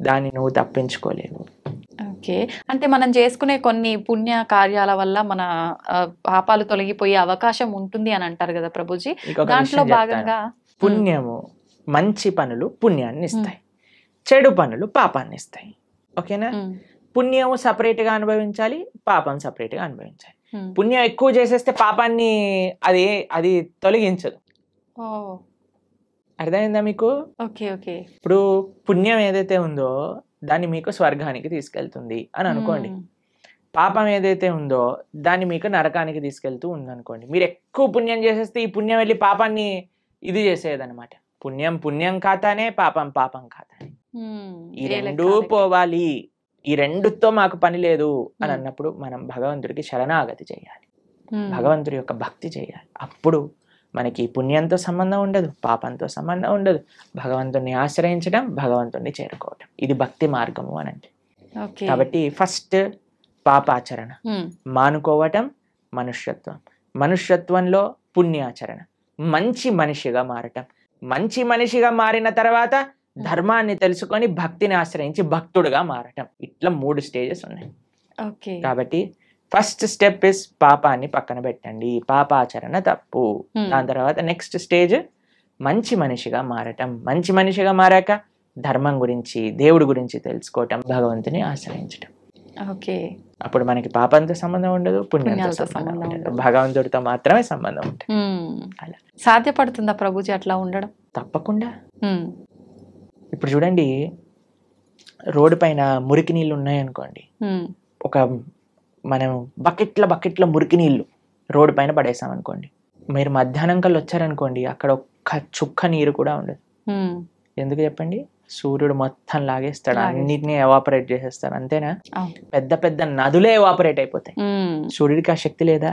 దాన్ని నువ్వు తప్పించుకోలేవు. అంటే మనం చేసుకునే కొన్ని పుణ్య కార్యాల వల్ల మన పాపాలు తొలగిపోయే అవకాశం ఉంటుంది అని అంటారు కదా ప్రభుజీ. దాంట్లో భాగంగా పుణ్యము, మంచి పనులు పుణ్యాన్ని ఇస్తాయి, చెడు పనులు పాపాన్ని ఇస్తాయి. ఓకేనా? పుణ్యం సపరేట్ గా అనుభవించాలి, పాపం సపరేట్ గా అనుభవించాలి. పుణ్యం ఎక్కువ చేసేస్తే పాపాన్ని అది తొలగించదు. అర్థమైందా మీకు? ఓకే. ఓకే. ఇప్పుడు పుణ్యం ఏదైతే ఉందో దాన్ని మీకు స్వర్గానికి తీసుకెళ్తుంది అని అనుకోండి. పాపం ఏదైతే ఉందో దాన్ని మీకు నరకానికి తీసుకెళ్తూ ఉందనుకోండి. మీరు ఎక్కువ పుణ్యం చేసేస్తే ఈ పుణ్యం వెళ్ళి పాపాన్ని ఇది చేసేదన్నమాట. పుణ్యం పుణ్యం ఖాతానే, పాపం పాపం ఖాతానే. ఈ రెండూ పోవాలి, ఈ రెండుతో మాకు పని లేదు అని అన్నప్పుడు మనం భగవంతుడికి శరణాగతి చేయాలి, భగవంతుడి యొక్క భక్తి చేయాలి. అప్పుడు మనకి పుణ్యంతో సంబంధం ఉండదు, పాపంతో సంబంధం ఉండదు. భగవంతుడిని ఆశ్రయించడం, భగవంతుడిని చేరుకోవటం, ఇది భక్తి మార్గము అని అంటే. కాబట్టి ఫస్ట్ పాపాచరణ మానుకోవటం మనుష్యత్వం, మనుష్యత్వంలో పుణ్యాచరణ, మంచి మనిషిగా మారటం, మంచి మనిషిగా మారిన తర్వాత ధర్మాన్ని తెలుసుకొని భక్తిని ఆశ్రయించి భక్తుడుగా మారటం. ఇట్లా 3 స్టేజెస్ ఉన్నాయి. కాబట్టి ఫస్ట్ స్టెప్ ఇస్ పాపాన్ని పక్కన పెట్టండి, పాపాచరణ తప్పు. దాని తర్వాత నెక్స్ట్ స్టేజ్ మంచి మనిషిగా మారటం, మంచి మనిషిగా మారాక ధర్మం గురించి, దేవుడి గురించి తెలుసుకోవటం, భగవంతుని ఆశ్రయించటం. అప్పుడు మనకి పాపంతో సంబంధం ఉండదు, పుణ్యంతో సంబంధం ఉండదు, భగవంతుడితో మాత్రమే సంబంధం ఉంటుంది. అలా సాధ్యపడుతుందా ప్రభుజీ అట్లా ఉండడం? తప్పకుండా. ఇప్పుడు చూడండి, రోడ్డు పైన మురికి నీళ్ళు ఉన్నాయనుకోండి, ఒక మనం బకెట్ల మురికి నీళ్ళు రోడ్డు పైన పడేసాం అనుకోండి, మీరు మధ్యాహ్నం కల్లా వచ్చారనుకోండి, అక్కడ ఒక్క చుక్క నీరు కూడా ఉండదు. ఎందుకు చెప్పండి? సూర్యుడు మొత్తం లాగేస్తాడు, అన్నిటినీ ఎవాపరేట్ చేసేస్తాడు, అంతేనా? పెద్ద పెద్ద నదులే ఎవాపరేట్ అయిపోతాయి. సూర్యుడికి ఆ శక్తి లేదా?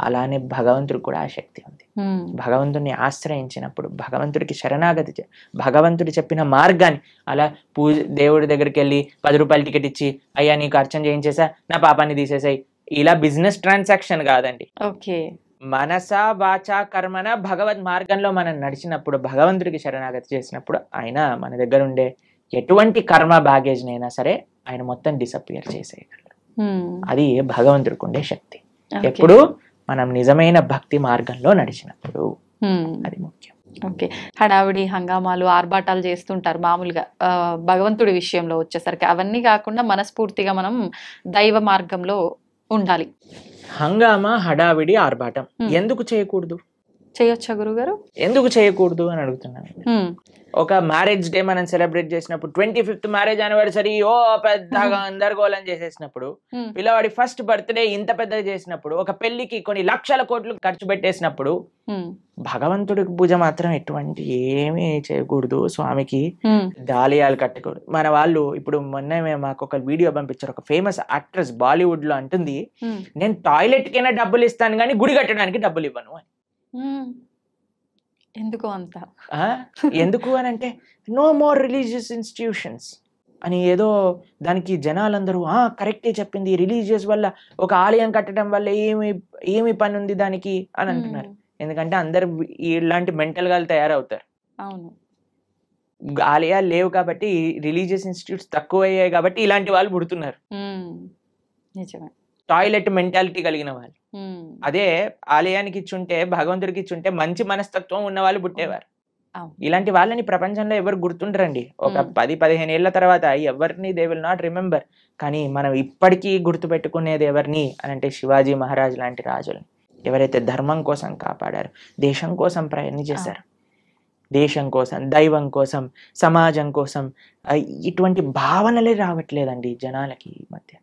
అలానే భగవంతుడికి కూడా ఆ శక్తి ఉంది. భగవంతుడిని ఆశ్రయించినప్పుడు, భగవంతుడికి శరణాగతి, భగవంతుడు చెప్పిన మార్గాన్ని, అలా దేవుడి దగ్గరికి వెళ్ళి 10 రూపాయల టికెట్ ఇచ్చి, అయ్యా నీకు అర్చన చేయించేసా, నా పాపాన్ని తీసేసాయి, ఇలా బిజినెస్ ట్రాన్సాక్షన్ కాదండి. మనస వాచ కర్మన భగవద్ మార్గంలో మనం నడిచినప్పుడు, భగవంతుడికి శరణాగతి చేసినప్పుడు, ఆయన మన దగ్గర ఉండే ఎటువంటి కర్మ బ్యాగేజ్ నైనా సరే ఆయన మొత్తం డిసపియర్ చేసేయగలరు. అది భగవంతుడికి ఉండే శక్తి. ఎప్పుడు మనం నిజమైన భక్తి మార్గంలో నడిచినప్పుడు, అది ముఖ్యం. హడావిడి హంగామాలు ఆర్భాటాలు చేస్తుంటారు మామూలుగా భగవంతుడి విషయంలో వచ్చేసరికి, అవన్నీ కాకుండా మనస్ఫూర్తిగా మనం దైవ మార్గంలో ఉండాలి. హంగామా, హడావిడి, ఆర్భాటం ఎందుకు చేయకూడదు? చేయొచ్చా గురుగారు? ఎందుకు చేయకూడదు అని అడుగుతున్నాను. ఒక మ్యారేజ్ డే మనం సెలబ్రేట్ చేసినప్పుడు, 25th మ్యారేజ్ యానివర్సరీ ఓ పెద్దగా గందరగోళం చేసేసినప్పుడు, పిల్లవాడి ఫస్ట్ బర్త్డే ఇంత పెద్దగా చేసినప్పుడు, ఒక పెళ్లికి కొన్ని లక్షల కోట్లు ఖర్చు పెట్టేసినప్పుడు, భగవంతుడికి పూజ మాత్రం ఎటువంటి ఏమీ చేయకూడదు, స్వామికి దాలియాలు కట్టకూడదు. మన వాళ్ళు ఇప్పుడు మొన్న మాకు ఒక వీడియో పంపించారు, ఒక ఫేమస్ యాక్ట్రెస్ బాలీవుడ్ లో అంటుంది, నేను టాయిలెట్ కైనా డబ్బులు ఇస్తాను కానీ గుడి కట్టడానికి డబ్బులు ఇవ్వను అని. ఎందుకు అంత? ఎందుకు అని అంటే, నో మోర్ రిలీజియస్ ఇన్స్టిట్యూషన్స్ అని ఏదో దానికి జనాలందరూ కరెక్టే చెప్పింది, రిలీజియస్ వల్ల ఒక ఆలయం కట్టడం వల్ల ఏమి పని ఉంది దానికి అని అంటున్నారు. ఎందుకంటే అందరు ఇలాంటి మెంటల్ గా తయారవుతారు. ఆలయాలు లేవు కాబట్టి, రిలీజియస్ ఇన్స్టిట్యూట్స్ తక్కువ అయ్యాయి కాబట్టి ఇలాంటి వాళ్ళు పుడుతున్నారు, టాయిలెట్ మెంటాలిటీ కలిగిన వాళ్ళు. అదే ఆలయానికి ఇచ్చుంటే, భగవంతుడికి ఇచ్చుంటే మంచి మనస్తత్వం ఉన్న వాళ్ళు పుట్టేవారు. ఇలాంటి వాళ్ళని ప్రపంచంలో ఎవరు గుర్తుండరండి. ఒక 10-15 ఏళ్ల తర్వాత ఎవరిని దే విల్ నాట్ రిమెంబర్. కానీ మనం ఇప్పటికీ గుర్తు పెట్టుకునేది ఎవరిని అని అంటే, శివాజీ మహారాజ్ లాంటి రాజులని, ఎవరైతే ధర్మం కోసం కాపాడారు, దేశం కోసం ప్రయత్నం చేశారు, దేశం కోసం, దైవం కోసం, సమాజం కోసం. ఇటువంటి భావనలే రావట్లేదండి జనాలకి ఈ మధ్య.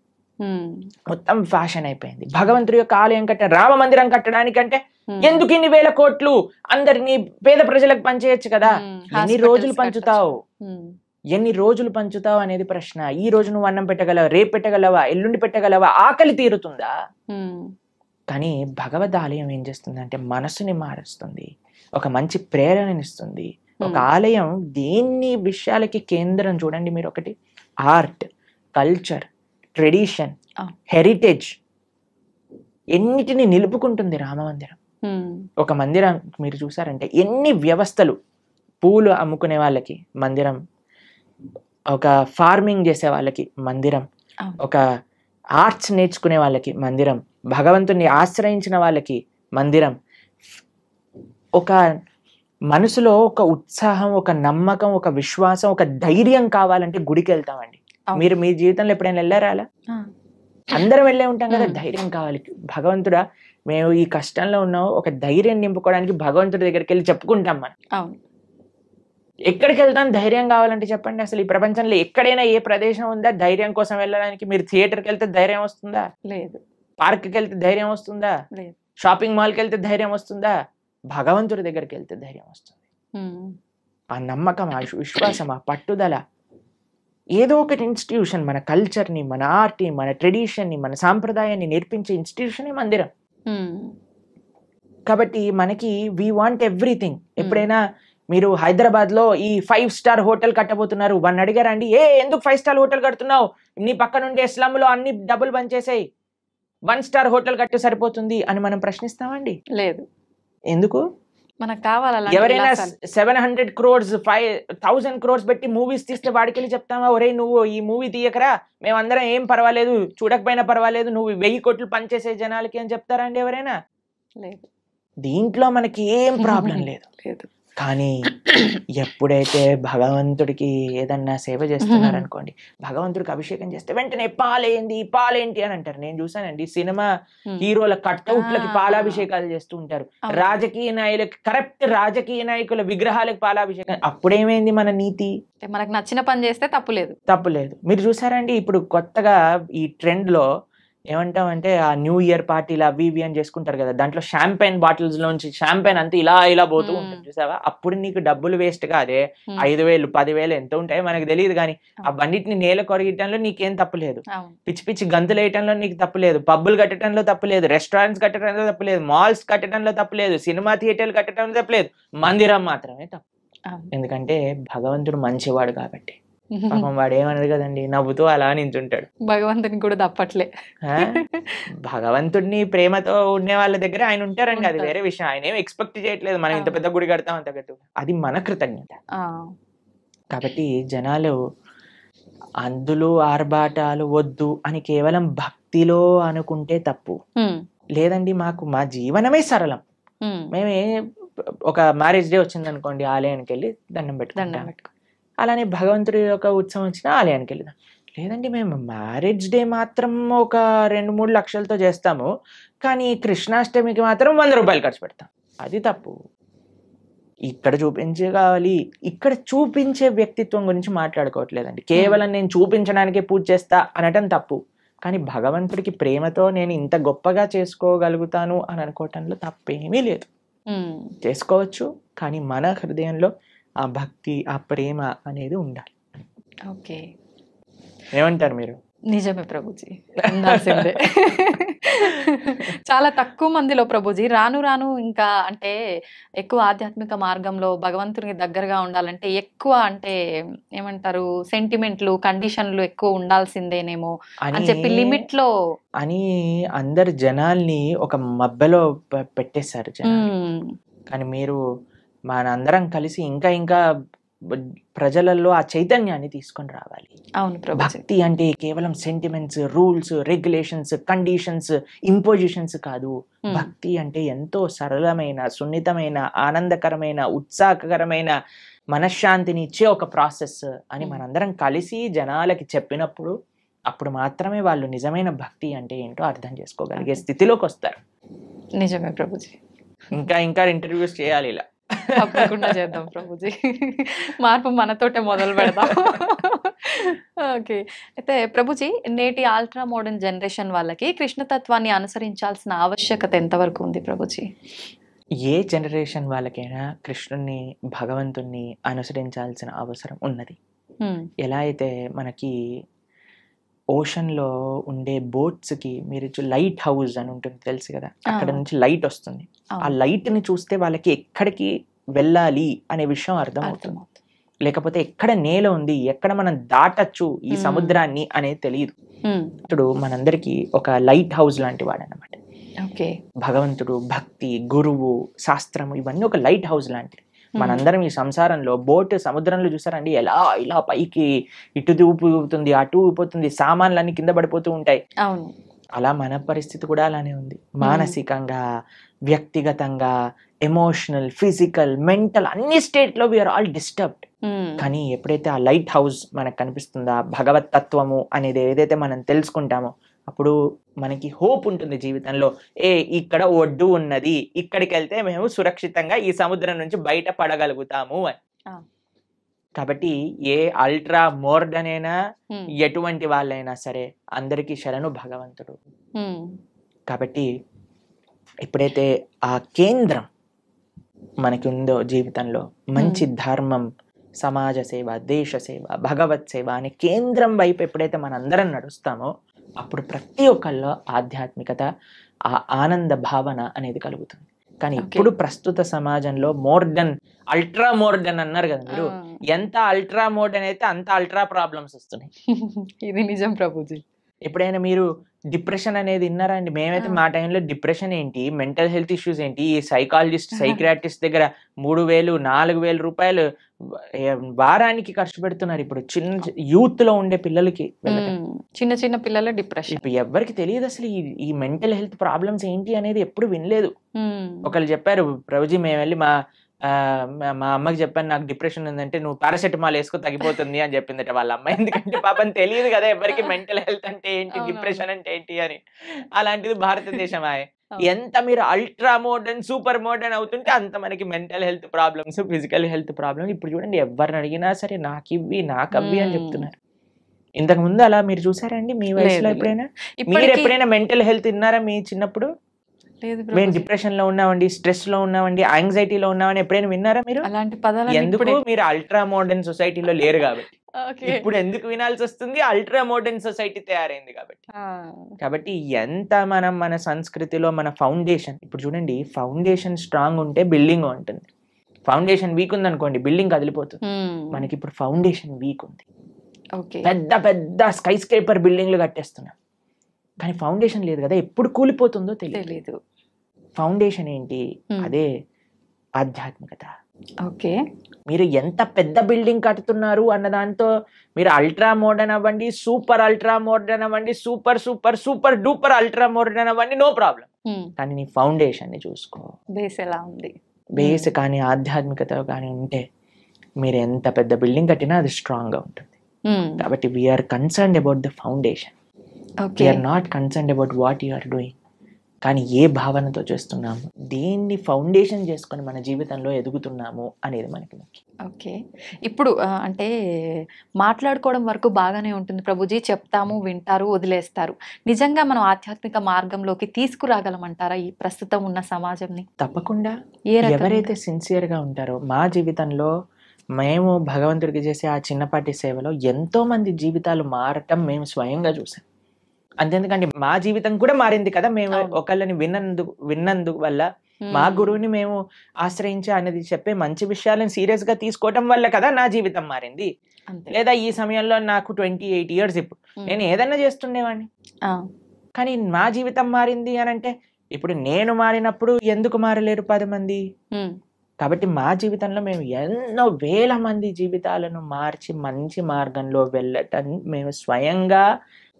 మొత్తం ఫ్యాషన్ అయిపోయింది. భగవంతుడి యొక్క ఆలయం రామ మందిరం కట్టడానికంటే ఎందుకు ఇన్ని వేల కోట్లు, అందరినీ పేద ప్రజలకు పంచేయచ్చు కదా. ఎన్ని రోజులు పంచుతావు అనేది ప్రశ్న. ఈ రోజు నువ్వు అన్నం పెట్టగలవా, రేపు పెట్టగలవా, ఎల్లుండి పెట్టగలవా, ఆకలి తీరుతుందా? కానీ భగవద్ ఆలయం ఏం చేస్తుంది అంటే మనసుని మారుస్తుంది, ఒక మంచి ప్రేరణనిస్తుంది. ఒక ఆలయం దేన్ని విషయాలకి కేంద్రం చూడండి మీరు. ఒకటి ఆర్ట్, కల్చర్, ట్రెడిషన్, హెరిటేజ్, ఎన్నిటిని నిలుపుకుంటుంది రామమందిరం. ఒక మందిరం మీరు చూసారంటే ఎన్ని వ్యవస్థలు, పూలు అమ్ముకునే వాళ్ళకి మందిరం, ఒక ఫార్మింగ్ చేసే వాళ్ళకి మందిరం, ఒక ఆర్ట్స్ నేర్చుకునే వాళ్ళకి మందిరం, భగవంతుని ఆశ్రయించిన వాళ్ళకి మందిరం. ఒక మనసులో ఒక ఉత్సాహం, ఒక నమ్మకం, ఒక విశ్వాసం, ఒక ధైర్యం కావాలంటే గుడికి వెళ్తామండి. మీరు మీ జీవితంలో ఎప్పుడైనా వెళ్ళారా? అలా అందరం వెళ్ళే ఉంటాం కదా. ధైర్యం కావాలి. భగవంతుడా మేము ఈ కష్టంలో ఉన్నాం, ఒక ధైర్యం నింపుకోవడానికి భగవంతుడి దగ్గరికి వెళ్ళి చెప్పుకుంటాం మనం. ఎక్కడికి వెళ్తాం ధైర్యం కావాలంటే చెప్పండి. అసలు ఈ ప్రపంచంలో ఎక్కడైనా ఏ ప్రదేశం ఉందా ధైర్యం కోసం వెళ్ళడానికి? మీరు థియేటర్కి వెళ్తే ధైర్యం వస్తుందా? లేదు. పార్క్కి వెళ్తే ధైర్యం వస్తుందా? లేదు. షాపింగ్ మాల్కి వెళ్తే ధైర్యం వస్తుందా? భగవంతుడి దగ్గరికి వెళ్తే ధైర్యం వస్తుంది. ఆ నమ్మకం, ఆ విశ్వాసం, ఆ పట్టుదల, ఏదో ఒకటి ఇన్స్టిట్యూషన్, మన కల్చర్ని, మన ఆర్ట్ని, మన ట్రెడిషన్ని, మన సాంప్రదాయాన్ని నేర్పించే ఇన్స్టిట్యూషనే మందిరం. కాబట్టి మనకి వీ వాంట్ ఎవ్రీథింగ్. ఎప్పుడైనా మీరు హైదరాబాద్లో ఈ 5 స్టార్ హోటల్ కట్టబోతున్నారు, వాడిని అడిగారండి, ఎందుకు 5 స్టార్ హోటల్ కడుతున్నావు? నీ పక్క నుండి స్లమ్లో అన్ని డబ్బులు బంచేసాయి, 1 స్టార్ హోటల్ కట్టు సరిపోతుంది అని మనం ప్రశ్నిస్తామండి? లేదు. ఎందుకు? మనకు కావాలి. ఎవరైనా 700 crores 1000 crores పెట్టి మూవీస్ తీస్తే వాడికెళ్ళి చెప్తామా, ఒరే నువ్వు ఈ మూవీ తీయకరా, మేమందరం ఏం పర్వాలేదు, చూడకపోయినా పర్వాలేదు, నువ్వు 1000 కోట్లు పనిచేసే జనాలకి అని చెప్తారా అండి ఎవరైనా? లేదు. దీంట్లో మనకి ఏం ప్రాబ్లం లేదు. కానీ ఎప్పుడైతే భగవంతుడికి ఏదన్నా సేవ చేస్తున్నారనుకోండి, భగవంతుడికి అభిషేకం చేస్తే వెంటనే పాలేంటి అని అంటారు. నేను చూసానండి, సినిమా హీరోల కట్అవుట్లకి పాలాభిషేకాలు చేస్తూ ఉంటారు, రాజకీయ నాయకులకి, కరెక్ట్ రాజకీయ నాయకుల విగ్రహాలకు పాలాభిషేకం. అప్పుడేమైంది మన నీతి? మనకు నచ్చిన పని చేస్తే తప్పులేదు. మీరు చూసారండి, ఇప్పుడు కొత్తగా ఈ ట్రెండ్ లో ఏమంటామంటే ఆ న్యూ ఇయర్ పార్టీలు అవి ఇవి అని చేసుకుంటారు కదా, దాంట్లో షాంపైన్ బాటిల్స్ లోంచి షాంపైన్ అంతా ఇలా పోతూ ఉంటుంది చూసావా? అప్పుడు నీకు డబ్బులు వేస్ట్ కాదే, 5,000 10,000 ఎంత ఉంటాయో మనకు తెలియదు, కానీ ఆ బండిటిని నేల కొరగటంలో నీకేం తప్పులేదు, పిచ్చి గంతులు వేయటంలో నీకు తప్పులేదు, పబ్బులు కట్టడంలో తప్పులేదు, రెస్టారెంట్స్ కట్టడంలో తప్పులేదు, మాల్స్ కట్టడంలో తప్పులేదు, సినిమా థియేటర్లు కట్టడంలో తప్పులేదు, మందిరం మాత్రమే తప్పు. ఎందుకంటే భగవంతుడు మంచివాడు కాబట్టి. పాపం వాడు ఏమన్నది కదండి, నవ్వుతూ అలా నించుంటాడు. భగవంతుని కూడా తప్పట్లే. భగవంతుడిని ప్రేమతో ఉండే వాళ్ళ దగ్గర ఆయన ఉంటారండి, అది వేరే విషయం. ఆయన ఏం ఎక్స్పెక్ట్ చేయట్లేదు మనం ఇంత పెద్ద గుడి కడతాం అంత గట్టు, అది మన కృతజ్ఞత. కాబట్టి జనాలు అందులో ఆర్భాటాలు వద్దు అని కేవలం భక్తిలో అనుకుంటే తప్పు. లేదండి, మా జీవనమే సరళం, మేమే ఒక మ్యారేజ్ డే వచ్చింది అనుకోండి, ఆలయానికి వెళ్ళి దండం పెట్టుకుంటాం. అలానే భగవంతుడి యొక్క ఉత్సవం వచ్చిన ఆలయానికి వెళ్దాం. లేదండి, మేము మ్యారేజ్ డే మాత్రం ఒక 2-3 లక్షలతో చేస్తాము, కానీ కృష్ణాష్టమికి మాత్రం 100 రూపాయలు ఖర్చు పెడతాం. అది తప్పు. ఇక్కడ ఇక్కడ చూపించే వ్యక్తిత్వం గురించి మాట్లాడుకోవట్లేదండి. కేవలం నేను చూపించడానికే పూజ చేస్తా అనటం తప్పు. కానీ భగవంతుడికి ప్రేమతో నేను ఇంత గొప్పగా చేసుకోగలుగుతాను అని అనుకోవటంలో తప్పేమీ లేదు. చేసుకోవచ్చు, కానీ మన హృదయంలో ఆ భక్తి, ఆ ప్రేమ అనేది ఉండాలి. ఓకే, ఏమంటారు మీరు? నిజమే ప్రభుజీ, ఉండాల్సిందే. చాలా తక్కువ మందిలో ప్రభుజీ రాను ఇంకా అంటే ఎక్కువ ఆధ్యాత్మిక మార్గంలో భగవంతునికి దగ్గరగా ఉండాలంటే ఎక్కువ అంటే ఏమంటారు, సెంటిమెంట్లు, కండిషన్లు ఎక్కువ ఉండాల్సిందేనేమో అని చెప్పి లిమిట్ లో అని అందరు జనాల్ని ఒక మబ్బెలో పెట్టేశారు జనాలు. కానీ మీరు మనందరం కలిసి ఇంకా ప్రజలలో ఆ చైతన్యాన్ని తీసుకొని రావాలి. అవును, భక్తి అంటే కేవలం sentiments, rules, regulations, conditions, impositions కాదు. భక్తి అంటే ఎంతో సరళమైన, సున్నితమైన, ఆనందకరమైన, ఉత్సాహకరమైన, మనశ్శాంతిని ఇచ్చే ఒక ప్రాసెస్ అని మనందరం కలిసి జనాలకి చెప్పినప్పుడు అప్పుడు మాత్రమే వాళ్ళు నిజమైన భక్తి అంటే ఏంటో అర్థం చేసుకోగలిగే స్థితిలోకి వస్తారు. నిజమే ప్రభుజీ. ఇంకా ఇంటర్వ్యూస్ చేయాలి ఇలా. తప్పకుండా చేద్దాం ప్రభుజీ, మార్పు మనతోటే మొదలు పెడదాం. ఓకే, అయితే ప్రభుజీ నేటి అల్ట్రా మోడర్న్ జనరేషన్ వాళ్ళకి కృష్ణతత్వాన్ని అనుసరించాల్సిన ఆవశ్యకత ఎంతవరకు ఉంది ప్రభుజీ? ఏ జనరేషన్ వాళ్ళకైనా కృష్ణుని, భగవంతుణ్ణి అనుసరించాల్సిన అవసరం ఉన్నది. ఎలా అయితే మనకి ఓషన్ లో ఉండే బోట్స్ కి మీరు లైట్ హౌస్ అని ఉంటుంది తెలుసు కదా, అక్కడ నుంచి లైట్ వస్తుంది. ఆ లైట్ ని చూస్తే వాళ్ళకి ఎక్కడికి వెళ్ళాలి అనే విషయం అర్థమవుతుంది. లేకపోతే ఎక్కడ నేల ఉంది, ఎక్కడ మనం దాటచ్చు ఈ సముద్రాన్ని అనేది తెలియదు. ఇప్పుడు మనందరికి ఒక లైట్ హౌస్ లాంటి వాడు అన్నమాట. భగవంతుడు, భక్తి, గురువు, శాస్త్రము ఇవన్నీ ఒక లైట్ హౌస్ లాంటిది. మనందరం ఈ సంసారంలో బోట్ సముద్రంలో చూసారండి, ఇలా పైకి ఇటు ఊపుతుంది, అటు ఊపుతుంది, సామాన్లన్నీ కింద పడిపోతూ ఉంటాయి. అలా మన పరిస్థితి కూడా అలానే ఉంది. మానసికంగా, వ్యక్తిగతంగా, ఎమోషనల్, ఫిజికల్, మెంటల్ అన్ని స్టేట్ లో వీఆర్ ఆల్ డిస్టర్బ్డ్. కానీ ఎప్పుడైతే ఆ లైట్ హౌస్ మనకు కనిపిస్తుందా, భగవత్ తత్వము అనేది ఏదైతే మనం తెలుసుకుంటామో అప్పుడు మనకి హోప్ ఉంటుంది జీవితంలో. ఇక్కడ ఒడ్డు ఉన్నది, ఇక్కడికి వెళ్తే మేము సురక్షితంగా ఈ సముద్రం నుంచి బయట పడగలుగుతాము అని. కాబట్టి ఏ అల్ట్రా మోడర్న్ అయినా ఎటువంటి వాళ్ళైనా సరే అందరికీ శరణు భగవంతుడు. కాబట్టి ఎప్పుడైతే ఆ కేంద్రం మనకి ఉందో జీవితంలో, మంచి ధర్మం, సమాజ సేవ, దేశ సేవ, భగవత్ సేవ అనే కేంద్రం వైపు ఎప్పుడైతే మనందరం నడుస్తామో అప్పుడు ప్రతి ఒక్కళ్ళలో ఆధ్యాత్మికత, ఆ ఆనంద భావన అనేది కలుగుతుంది. కానీ ఇప్పుడు ప్రస్తుత సమాజంలో మోడర్న్, అల్ట్రా మోడర్న్ అన్నారు కదా మీరు, ఎంత అల్ట్రా మోడర్న్ అయితే అంత అల్ట్రా ప్రాబ్లమ్స్ వస్తున్నాయి. ఇది నిజం ప్రభుజీ. ఎప్పుడైనా మీరు డిప్రెషన్ అనేది విన్నారా అండి? మేమైతే మా టైంలో డిప్రెషన్ ఏంటి, మెంటల్ హెల్త్ ఇష్యూస్ ఏంటి, ఈ సైకాలజిస్ట్, సైకియాట్రిస్ట్ దగ్గర 3,000, 4,000 రూపాయలు వారానికి ఖర్చు పెడుతున్నారు ఇప్పుడు చిన్న యూత్ లో ఉండే పిల్లలకి. చిన్న చిన్న పిల్లల డిప్రెషన్. ఇప్పుడు ఎవరికి తెలియదు అసలు ఈ మెంటల్ హెల్త్ ప్రాబ్లమ్స్ ఏంటి అనేది ఎప్పుడు వినలేదు. ఒకళ్ళు చెప్పారు, ప్రభుజీ మేము వెళ్ళి మా అమ్మకి చెప్పాను నాకు డిప్రెషన్ ఉందంటే నువ్వు పారాసెటమాల్ వేసుకో తగ్గిపోతుంది అని చెప్పిందట వాళ్ళ అమ్మ. ఎందుకంటే పాపం తెలియదు కదా ఎవరికి మెంటల్ హెల్త్ అంటే ఏంటి, డిప్రెషన్ అంటే ఏంటి అని. అలాంటిది భారతదేశం ఎంత మీరు అల్ట్రా మోడర్న్, సూపర్ మోడర్న్ అవుతుంటే అంత మనకి mental health problems, physical health problems. ఇప్పుడు చూడండి ఎవరిని అడిగినా సరే నాకు ఇవి నాకు అవి అని చెప్తున్నారు. ఇంతకు ముందు అలా మీరు చూసారండి మీ వయసులో ఎప్పుడైనా? మీరు ఎప్పుడైనా మెంటల్ హెల్త్ విన్నారా మీ చిన్నప్పుడు? మేము డిప్రెషన్ లో ఉన్నామండి, స్ట్రెస్ లో ఉన్నామండి, యాంగ్జైటీలో ఉన్నామని ఎప్పుడైనా విన్నారా మీరు? అలాంటి పదాలు ఎందుకు? మీరు అల్ట్రా మోడర్న్ సొసైటీలో లేరు కాబట్టి. ఇప్పుడు ఎందుకు వినాల్సి వస్తుంది? అల్ట్రా మోడర్న్ సొసైటీ తయారైంది కాబట్టి. కాబట్టి ఎంత మనం మన సంస్కృతిలో మన ఫౌండేషన్, ఇప్పుడు చూడండి ఫౌండేషన్ స్ట్రాంగ్ ఉంటే బిల్డింగ్ ఉంటుంది, ఫౌండేషన్ వీక్ ఉంది అనుకోండి బిల్డింగ్ కదిలిపోతుంది. మనకి ఇప్పుడు ఫౌండేషన్ వీక్ ఉంది, పెద్ద పెద్ద స్కై స్కేపర్ బిల్డింగ్లు కట్టేస్తున్నాం కానీ ఫౌండేషన్ లేదు కదా, ఎప్పుడు కూలిపోతుందో తెలియదు. ఫౌండేషన్ ఏంటి? అదే ఆధ్యాత్మికత. ఓకే, మీరు ఎంత పెద్ద బిల్డింగ్ కట్టుతున్నారు అన్న దాంతో మీరు అల్ట్రా మోడర్న్ అవ్వండి, సూపర్ అల్ట్రా మోడర్న్ అవ్వండి, super super super duper ultra modern అవ్వండి, నో ప్రాబ్లం. కానీ నీ ఫౌండేషన్ ని చూసుకో, బేస్ ఎలా ఉంది. బేస్ కానీ ఆధ్యాత్మికత కానీ ఉంటే మీరు ఎంత పెద్ద బిల్డింగ్ కట్టినా అది స్ట్రాంగ్ గా ఉంటుంది. కాబట్టి we are concerned about the foundation, we are not concerned about what you are doing. కానీ ఏ భావనతో చేస్తున్నాము, దేన్ని ఫౌండేషన్ చేసుకొని మన జీవితంలో ఎదుగుతున్నాము అనేది మనకి ముఖ్యం. ఓకే, ఇప్పుడు అంటే మాట్లాడుకోవడం వరకు బాగానే ఉంటుంది ప్రభుజీ, చెప్తాము, వింటారు, వదిలేస్తారు. నిజంగా మనం ఆధ్యాత్మిక మార్గంలోకి తీసుకురాగలమంటారా ఈ ప్రస్తుతం ఉన్న సమాజంని? తప్పకుండా. ఎవరైతే సిన్సియర్గా ఉంటారో, మా జీవితంలో మేము భగవంతుడికి చేసే ఆ చిన్నపాటి సేవలో ఎంతో మంది జీవితాలు మారటం మేము స్వయంగా చూసాం. అంతేందుకంటే మా జీవితం కూడా మారింది కదా, మేము ఒకళ్ళని విన్నందుకు వల్ల, మా గురువుని మేము ఆశ్రయించి అనేది చెప్పే మంచి విషయాలను సీరియస్ గా తీసుకోవటం వల్ల కదా నా జీవితం మారింది. లేదా ఈ సమయంలో నాకు 28 years, ఇప్పుడు నేను ఏదన్నా చేస్తుండేవాడిని కానీ మా జీవితం మారింది అని అంటే, ఇప్పుడు నేను మారినప్పుడు ఎందుకు మారలేరు 10 మంది? కాబట్టి మా జీవితంలో మేము ఎన్నో వేల మంది జీవితాలను మార్చి మంచి మార్గంలో వెళ్ళటం మేము స్వయంగా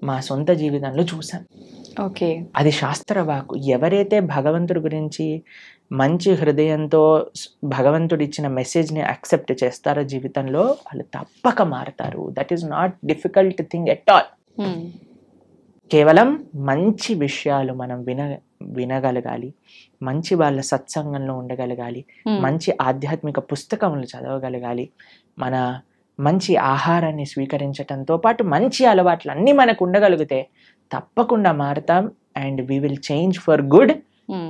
మా సొంత జీవితంలో చూసాం. ఓకే, అది శాస్త్రవాకు. ఎవరైతే భగవంతుడి గురించి మంచి హృదయంతో భగవంతుడు ఇచ్చిన మెసేజ్ని యాక్సెప్ట్ చేస్తారో జీవితంలో వాళ్ళు తప్పక మారుతారు. That is not difficult thing at all. కేవలం మంచి విషయాలు మనం వినగలగాలి, మంచి వాళ్ళ సత్సంగంలో ఉండగలగాలి, మంచి ఆధ్యాత్మిక పుస్తకములు చదవగలగాలి, మన మంచి ఆహారాన్ని స్వీకరించటంతో పాటు మంచి అలవాట్లు అన్నీ మనకు ఉండగలిగితే తప్పకుండా మారుతాం. And we will change for good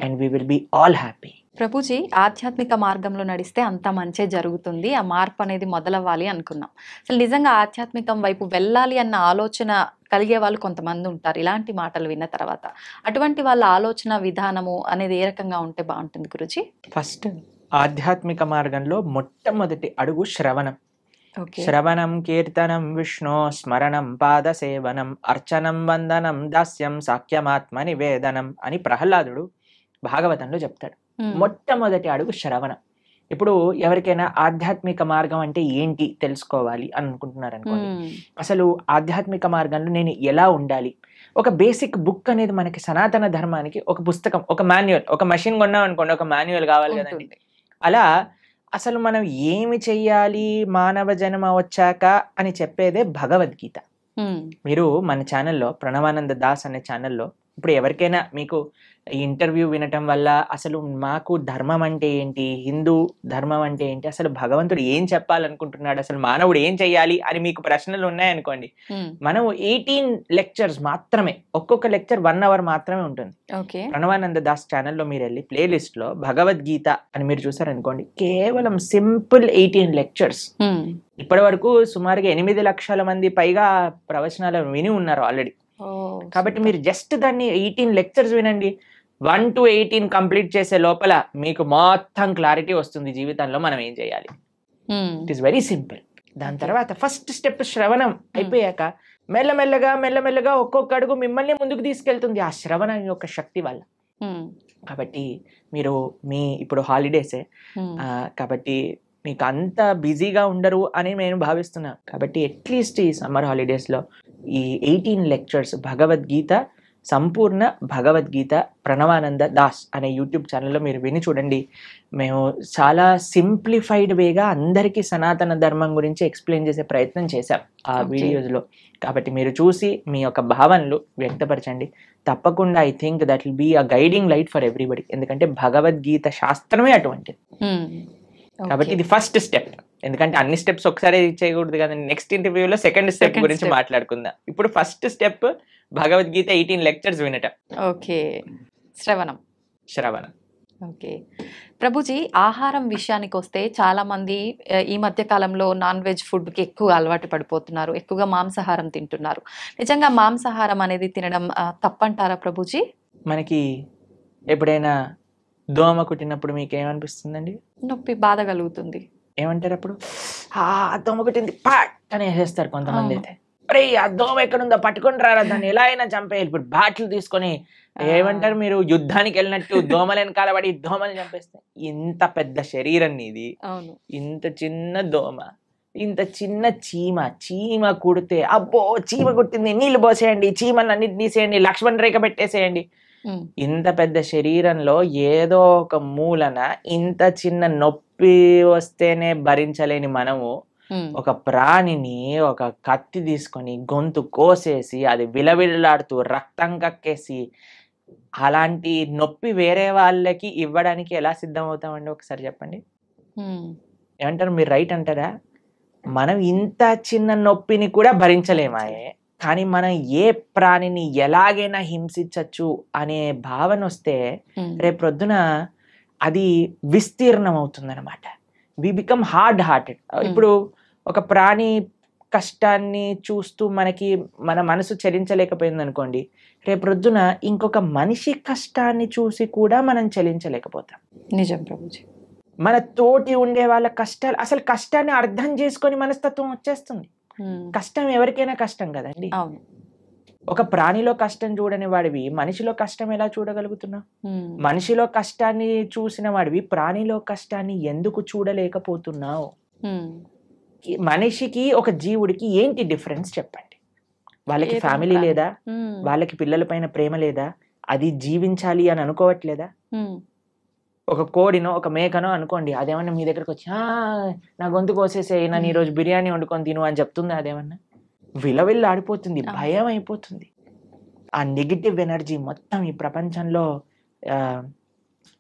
and we will be all happy. Prabhuji, ఆధ్యాత్మిక మార్గంలో నడిస్తే అంత మంచి జరుగుతుంది, ఆ మార్పు అనేది మొదలవ్వాలి అనుకున్నాం. అసలు నిజంగా ఆధ్యాత్మికం వైపు వెళ్ళాలి అన్న ఆలోచన కలిగే వాళ్ళు కొంతమంది ఉంటారు ఇలాంటి మాటలు విన్న తర్వాత. అటువంటి వాళ్ళ ఆలోచన విధానము అనేది ఏ రకంగా ఉంటే బాగుంటుంది గురుజీ? ఫస్ట్ ఆధ్యాత్మిక మార్గంలో మొట్టమొదటి అడుగు శ్రవణం. శ్రవణం కీర్తనం విష్ణు స్మరణం పాద సేవనం అర్చనం వందనం దాస్యం సాఖ్యమాత్మ నివేదనం అని ప్రహ్లాదుడు భాగవతంలో చెప్తాడు. మొట్టమొదటి అడుగు శ్రవణం. ఇప్పుడు ఎవరికైనా ఆధ్యాత్మిక మార్గం అంటే ఏంటి తెలుసుకోవాలి అని అనుకుంటున్నారు అనుకోండి, అసలు ఆధ్యాత్మిక మార్గంలో నేను ఎలా ఉండాలి, ఒక బేసిక్ బుక్ అనేది మనకి సనాతన ధర్మానికి ఒక పుస్తకం, ఒక మాన్యువల్, ఒక మెషిన్ కొన్నాం అనుకోండి ఒక మాన్యువల్ కావాలి కదండి. అలా అసలు మనం ఏమి చెయ్యాలి మానవ జన్మ వచ్చాక అని చెప్పేదే భగవద్గీత. మీరు మన ఛానల్లో ప్రణవానంద దాస్ అనే ఛానల్లో ఇప్పుడు ఎవరికైనా మీకు ఈ ఇంటర్వ్యూ వినటం వల్ల అసలు మాకు ధర్మం అంటే ఏంటి, హిందూ ధర్మం అంటే ఏంటి, అసలు భగవంతుడు ఏం చెప్పాలనుకుంటున్నాడు, అసలు మానవుడు ఏం చెయ్యాలి అని మీకు ప్రశ్నలు ఉన్నాయనుకోండి, మనం 18 లెక్చర్స్ మాత్రమే, ఒక్కొక్క లెక్చర్ 1 hour మాత్రమే ఉంటుంది. ప్రణవానంద దాస్ ఛానల్లో మీరు వెళ్ళి ప్లేలిస్ట్ లో భగవద్గీత అని మీరు చూసారనుకోండి, కేవలం సింపుల్ 18 లెక్చర్స్. ఇప్పటి వరకు సుమారుగా 8 లక్షల మంది పైగా ప్రవచనాలు విని ఉన్నారు ఆల్రెడీ. కాబట్టి మీరు జస్ట్ దాన్ని 18 లెక్చర్స్ వినండి, 1 to 18 కంప్లీట్ చేసే లోపల మీకు మొత్తం క్లారిటీ వస్తుంది జీవితంలో మనం ఏం చేయాలి. It is very simple. దాని తర్వాత ఫస్ట్ స్టెప్ శ్రవణం అయిపోయాక మెల్లమెల్లగా ఒక్కొక్క అడుగు మిమ్మల్ని ముందుకు తీసుకెళ్తుంది ఆ శ్రవణం యొక్క శక్తి వల్ల. కాబట్టి మీరు ఇప్పుడు హాలిడేసే కాబట్టి మీకు అంత బిజీగా ఉండరు అని నేను భావిస్తున్నా. కాబట్టి అట్లీస్ట్ ఈ సమ్మర్ హాలిడేస్లో ఈ 18 లెక్చర్స్ భగవద్గీత, సంపూర్ణ భగవద్గీత ప్రణవానంద దాస్ అనే యూట్యూబ్ ఛానల్లో మీరు విని చూడండి. మేము చాలా సింప్లిఫైడ్ వేగా అందరికీ సనాతన ధర్మం గురించి ఎక్స్ప్లెయిన్ చేసే ప్రయత్నం చేశాం ఆ వీడియోస్లో. కాబట్టి మీరు చూసి మీ యొక్క భావనలు వ్యక్తపరచండి. తప్పకుండా I think that will be a guiding light for everybody. ఎందుకంటే భగవద్గీత శాస్త్రమే అటువంటిది. కాబట్టి ఇది ఫస్ట్ స్టెప్. ఎందుకంటే అన్ని స్టెప్స్ ఒకసారి చేయకూడదు కదండి. నెక్స్ట్ ఇంటర్వ్యూలో సెకండ్ స్టెప్ గురించి మాట్లాడుకుందాం. ఇప్పుడు ఫస్ట్ స్టెప్ భగవద్గీత 18 లెక్చర్స్ వినటం. ఓకే, శ్రవణం. ఓకే ప్రభుజీ, ఆహారం విషయానికి వస్తే చాలా మంది ఈ మధ్య కాలంలో నాన్ వెజ్ ఫుడ్ కి ఎక్కువ అలవాటు పడిపోతున్నారు, ఎక్కువగా మాంసాహారం తింటున్నారు. నిజంగా మాంసాహారం అనేది తినడం తప్పంటారా ప్రభుజీ? మనకి ఎప్పుడైనా దోమ కుట్టినప్పుడు మీకు ఏమనిపిస్తుందండి? నొప్పి, బాధ కలుగుతుంది. ఏమంటారు అప్పుడు? దోమ కుట్టింది పాట్ అని వేసేస్తారు కొంతమంది. అయితే అరే ఆ దోమ ఎక్కడుందో పట్టుకొని రారా, దాన్ని ఎలా అయినా చంపేయాలి. ఇప్పుడు బాటిల్ తీసుకొని ఏమంటారు, మీరు యుద్ధానికి వెళ్ళినట్టు దోమలు వెనకాల పడి దోమని చంపేస్తే. ఇంత పెద్ద శరీరం నీది, ఇంత చిన్న దోమ, ఇంత చిన్న చీమ కుడితే అబ్బో చీమ కుట్టింది, నీళ్లు పోసేయండి, చీమలు అన్నిటి తీసేయండి, లక్ష్మణ్ రేఖ పెట్టేసేయండి. ఇంత పెద్ద శరీరంలో ఏదో ఒక మూలన ఇంత చిన్న నొప్పి వస్తేనే భరించలేని మనము ఒక ప్రాణిని ఒక కత్తి తీసుకొని గొంతు కోసేసి అది విలవిల్లాడుతూ రక్తం కక్కేసి అలాంటి నొప్పి వేరే వాళ్ళకి ఇవ్వడానికి ఎలా సిద్ధం అవుతామండి? ఒకసారి చెప్పండి. ఏమంటారు మీరు? రైట్ అంటారా? మనం ఇంత చిన్న నొప్పిని కూడా భరించలేమాయే, కానీ మనం ఏ ప్రాణిని ఎలాగైనా హింసించచ్చు అనే భావన వస్తే రేపొద్దున అది విస్తీర్ణం అవుతుందన్నమాట. We become hard hearted. ఇప్పుడు ఒక ప్రాణి కష్టాన్ని చూస్తూ మన మనసు చలించలేకపోయింది అనుకోండి, రేపొద్దున ఇంకొక మనిషి కష్టాన్ని చూసి కూడా మనం చలించలేకపోతాం. నిజం ప్రభుజీ. మన తోటి ఉండే వాళ్ళ కష్టాలు, అసలు కష్టాన్ని అర్థం చేసుకొని మనస్తత్వం వచ్చేస్తుంది. కష్టం ఎవరికైనా కష్టం కదండి. ఒక ప్రాణిలో కష్టం చూడని వాడివి మనిషిలో కష్టం ఎలా చూడగలుగుతున్నావు? మనిషిలో కష్టాన్ని చూసిన వాడివి ప్రాణిలో కష్టాన్ని ఎందుకు చూడలేకపోతున్నావు? మనిషికి ఒక జీవుడికి ఏంటి డిఫరెన్స్ చెప్పండి? వాళ్ళకి ఫ్యామిలీ లేదా? వాళ్ళకి పిల్లల పైన ప్రేమ లేదా? అది జీవించాలి అని అనుకోవట్లేదా? ఒక కోడినో ఒక మేకనో అనుకోండి, అదేమన్నా మీ దగ్గరకు వచ్చి నా గొంతు కోసేసే, నన్ను ఈరోజు బిర్యానీ వండుకొని తిను అని చెప్తుంది. అదేమన్నా విలవిల్లు ఆడిపోతుంది, భయం అయిపోతుంది. ఆ నెగిటివ్ ఎనర్జీ మొత్తం ఈ ప్రపంచంలో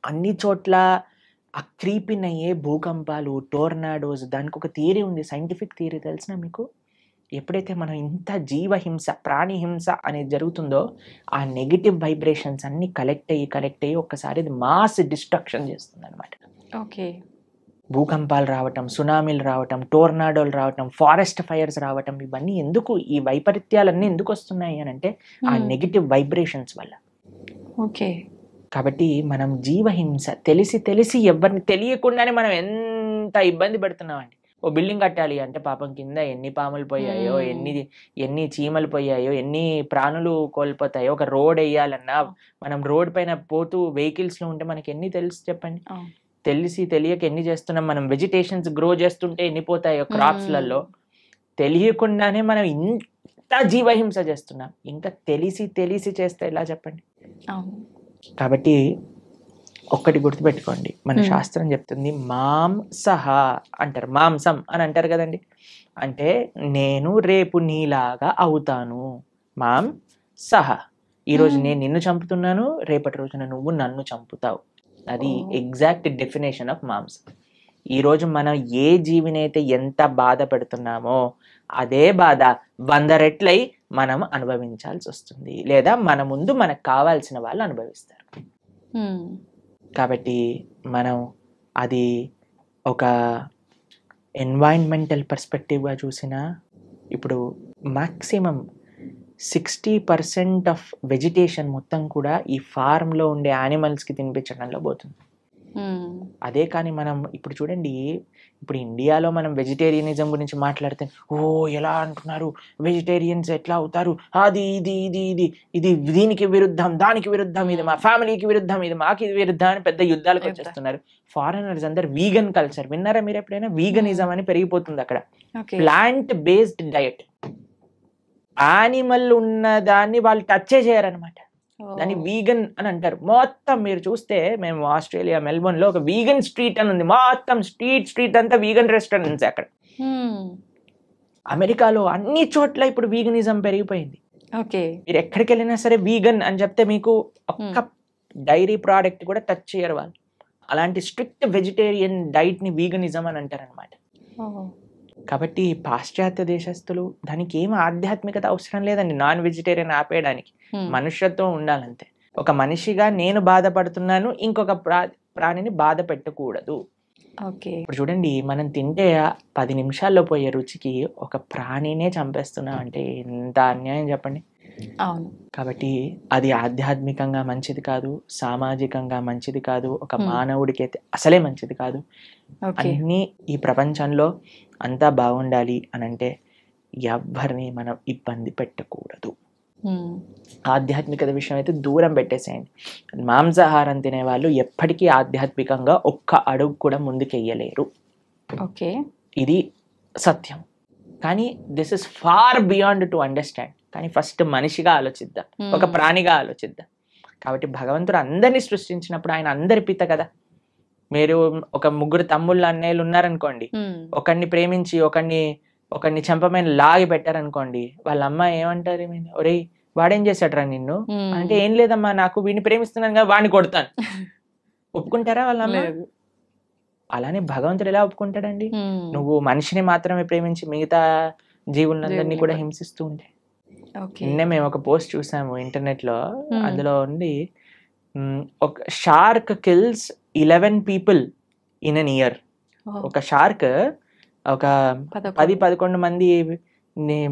అన్ని చోట్ల ఆ క్రీపిన్ అయ్యే భూకంపాలు, టోర్నాడోస్, దానికి ఒక థియరీ ఉంది, సైంటిఫిక్ థియరీ తెలిసిన మీకు? ఎప్పుడైతే మనం ఇంత జీవహింస, ప్రాణి హింస అనేది జరుగుతుందో ఆ నెగిటివ్ వైబ్రేషన్స్ అన్ని కలెక్ట్ అయ్యి ఒక్కసారి అది మాస్ డిస్ట్రక్షన్ చేస్తుంది అనమాట. ఓకే. భూకంపాలు రావటం, సునామీలు రావటం, టోర్నాడోలు రావటం, ఫారెస్ట్ ఫైర్స్ రావటం, ఇవన్నీ ఎందుకు, ఈ వైపరీత్యాలన్నీ ఎందుకు వస్తున్నాయి అని అంటే ఆ నెగిటివ్ వైబ్రేషన్స్ వల్ల. ఓకే. కాబట్టి మనం జీవహింస తెలిసి ఎవరిని తెలియకుండానే మనం ఎంత ఇబ్బంది పెడుతున్నామండి. ఓ బిల్డింగ్ కట్టాలి అంటే పాపం కింద ఎన్ని పాములు పోయాయో, ఎన్ని చీమలు పోయాయో, ఎన్ని ప్రాణులు కోల్పోతాయో. ఒక రోడ్ వేయాలన్నా మనం రోడ్ పైన పోతూ వెహికల్స్ లో ఉంటే మనకి ఎన్ని తెలుసు చెప్పండి? తెలియక ఎన్ని చేస్తున్నాం మనం. వెజిటేషన్స్ గ్రో చేస్తుంటే ఎన్ని పోతాయో క్రాప్స్ లలో. తెలియకుండానే మనం ఇంత జీవహింస చేస్తున్నాం. ఇంకా తెలిసి చేస్తే ఎలా చెప్పండి? కాబట్టి ఒక్కటి గుర్తుపెట్టుకోండి, మన శాస్త్రం చెప్తుంది మాంసహ అంటారు, మాంసం అని అంటారు కదండి. అంటే నేను రేపు నీలాగా అవుతాను. మాంసహ ఈ రోజు నేను నిన్ను చంపుతున్నాను, రేపటి రోజున నువ్వు నన్ను చంపుతావు. అది ఎగ్జాక్ట్ డెఫినేషన్ ఆఫ్ మాంసం. ఈ రోజు మనం ఏ జీవినైతే ఎంత బాధ పెడుతున్నామో అదే బాధ 100 రెట్లై మనం అనుభవించాల్సి వస్తుంది, లేదా మన ముందు మనకు కావాల్సిన వాళ్ళు అనుభవిస్తారు. కాబట్టి మనం అది ఒక ఎన్వైరన్మెంటల్ పర్స్పెక్టివ్గా చూసినా, ఇప్పుడు మ్యాక్సిమం 60% ఆఫ్ వెజిటేషన్ మొత్తం కూడా ఈ ఫార్మ్లో ఉండే యానిమల్స్కి తినిపించడంలో పోతుంది. అదే కానీ మనం ఇప్పుడు చూడండి, ఇప్పుడు ఇండియాలో మనం వెజిటేరియనిజం గురించి మాట్లాడితే ఎలా అంటున్నారు, వెజిటేరియన్స్ ఎట్లా అవుతారు, అది ఇది ఇది ఇది ఇది దీనికి విరుద్ధం, దానికి విరుద్ధం, ఇది మా ఫ్యామిలీకి విరుద్ధం, ఇది మాకు ఇది విరుద్ధం అని పెద్ద యుద్ధాలకు వచ్చేస్తున్నారు. ఫారినర్స్ అందరు వీగన్ కల్చర్ విన్నారా మీరు ఎప్పుడైనా? వీగనిజం అని పెరిగిపోతుంది అక్కడ. ప్లాంట్ బేస్డ్ డయట్, యానిమల్ ఉన్న దాన్ని వాళ్ళు టచ్ చేయరనమాట, దాన్ని వీగన్ అని అంటారు. మొత్తం మీరు చూస్తే, మేము ఆస్ట్రేలియా మెల్బోర్న్ లో ఒక వీగన్ స్ట్రీట్ అని ఉంది, మొత్తం స్ట్రీట్ అంతా వీగన్ రెస్టారెంట్స్ అక్కడ. అమెరికాలో అన్ని చోట్ల ఇప్పుడు వీగనిజం పెరిగిపోయింది. మీరు ఎక్కడికి వెళ్ళినా సరే వీగన్ అని చెప్తే మీకు ఒక్క డైరీ ప్రోడక్ట్ కూడా టచ్ చేయరు వాళ్ళు. అలాంటి స్ట్రిక్ట్ వెజిటేరియన్ డైట్ ని వీగనిజం అని అంటారు అనమాట. కాబట్టి పాశ్చాత్య దేశస్తులు దానికి ఏం ఆధ్యాత్మికత అవసరం లేదండి. నాన్ వెజిటేరియన్ ఆపేయడానికి మనుష్యత్వం ఉండాలంతే. ఒక మనిషిగా నేను బాధపడుతున్నాను, ఇంకొక ప్రాణిని బాధ పెట్టకూడదు. ఇప్పుడు చూడండి, మనం తింటే 10 నిమిషాల్లో పోయే రుచికి ఒక ప్రాణినే చంపేస్తున్నాం అంటే ఎంత అన్యాయం చెప్పండి. అవును. కాబట్టి అది ఆధ్యాత్మికంగా మంచిది కాదు, సామాజికంగా మంచిది కాదు, ఒక మానవుడికి అయితే అసలే మంచిది కాదు. అన్నీ ఈ ప్రపంచంలో అంతా బాగుండాలి అని అంటే ఎవరిని మనం ఇబ్బంది పెట్టకూడదు. ఆధ్యాత్మికత విషయం అయితే దూరం పెట్టేసేయండి. మాంసాహారం తినే వాళ్ళు ఎప్పటికీ ఆధ్యాత్మికంగా ఒక్క అడుగు కూడా ముందుకెయ్యలేరు. ఇది సత్యం. కానీ this is far beyond to understand. కానీ ఫస్ట్ మనిషిగా ఆలోచిద్దాం, ఒక ప్రాణిగా ఆలోచిద్దాం. కాబట్టి భగవంతుడు అందరినీ సృష్టించినప్పుడు ఆయన అందరి పిత కదా. మీరు ఒక 3 తమ్ముళ్ళు అన్నయ్యలు ఉన్నారనుకోండి, ఒకరిని ప్రేమించి ఒకరిని చెంపమైన లాగి పెట్టారనుకోండి, వాళ్ళ అమ్మ ఏమంటారు, ఒరేయ్ వాడేం చేశాడు రా నిన్ను అంటే, ఏం లేదమ్మా నాకు వీడిని ప్రేమిస్తున్నాను కదా వాడిని కొడతాను. ఒప్పుకుంటారా వాళ్ళ అమ్మ? అలానే భగవంతుడు ఎలా ఒప్పుకుంటాడండి? నువ్వు మనిషిని మాత్రమే ప్రేమించి మిగతా జీవులందరినీ కూడా హింసిస్తూ ఉంటే. నిన్నే మేము ఒక పోస్ట్ చూసాము ఇంటర్నెట్ లో, అందులో ఉంది ఒక shark kills 11 people in an year. ఒక షార్క్ ఒక 10-11 మంది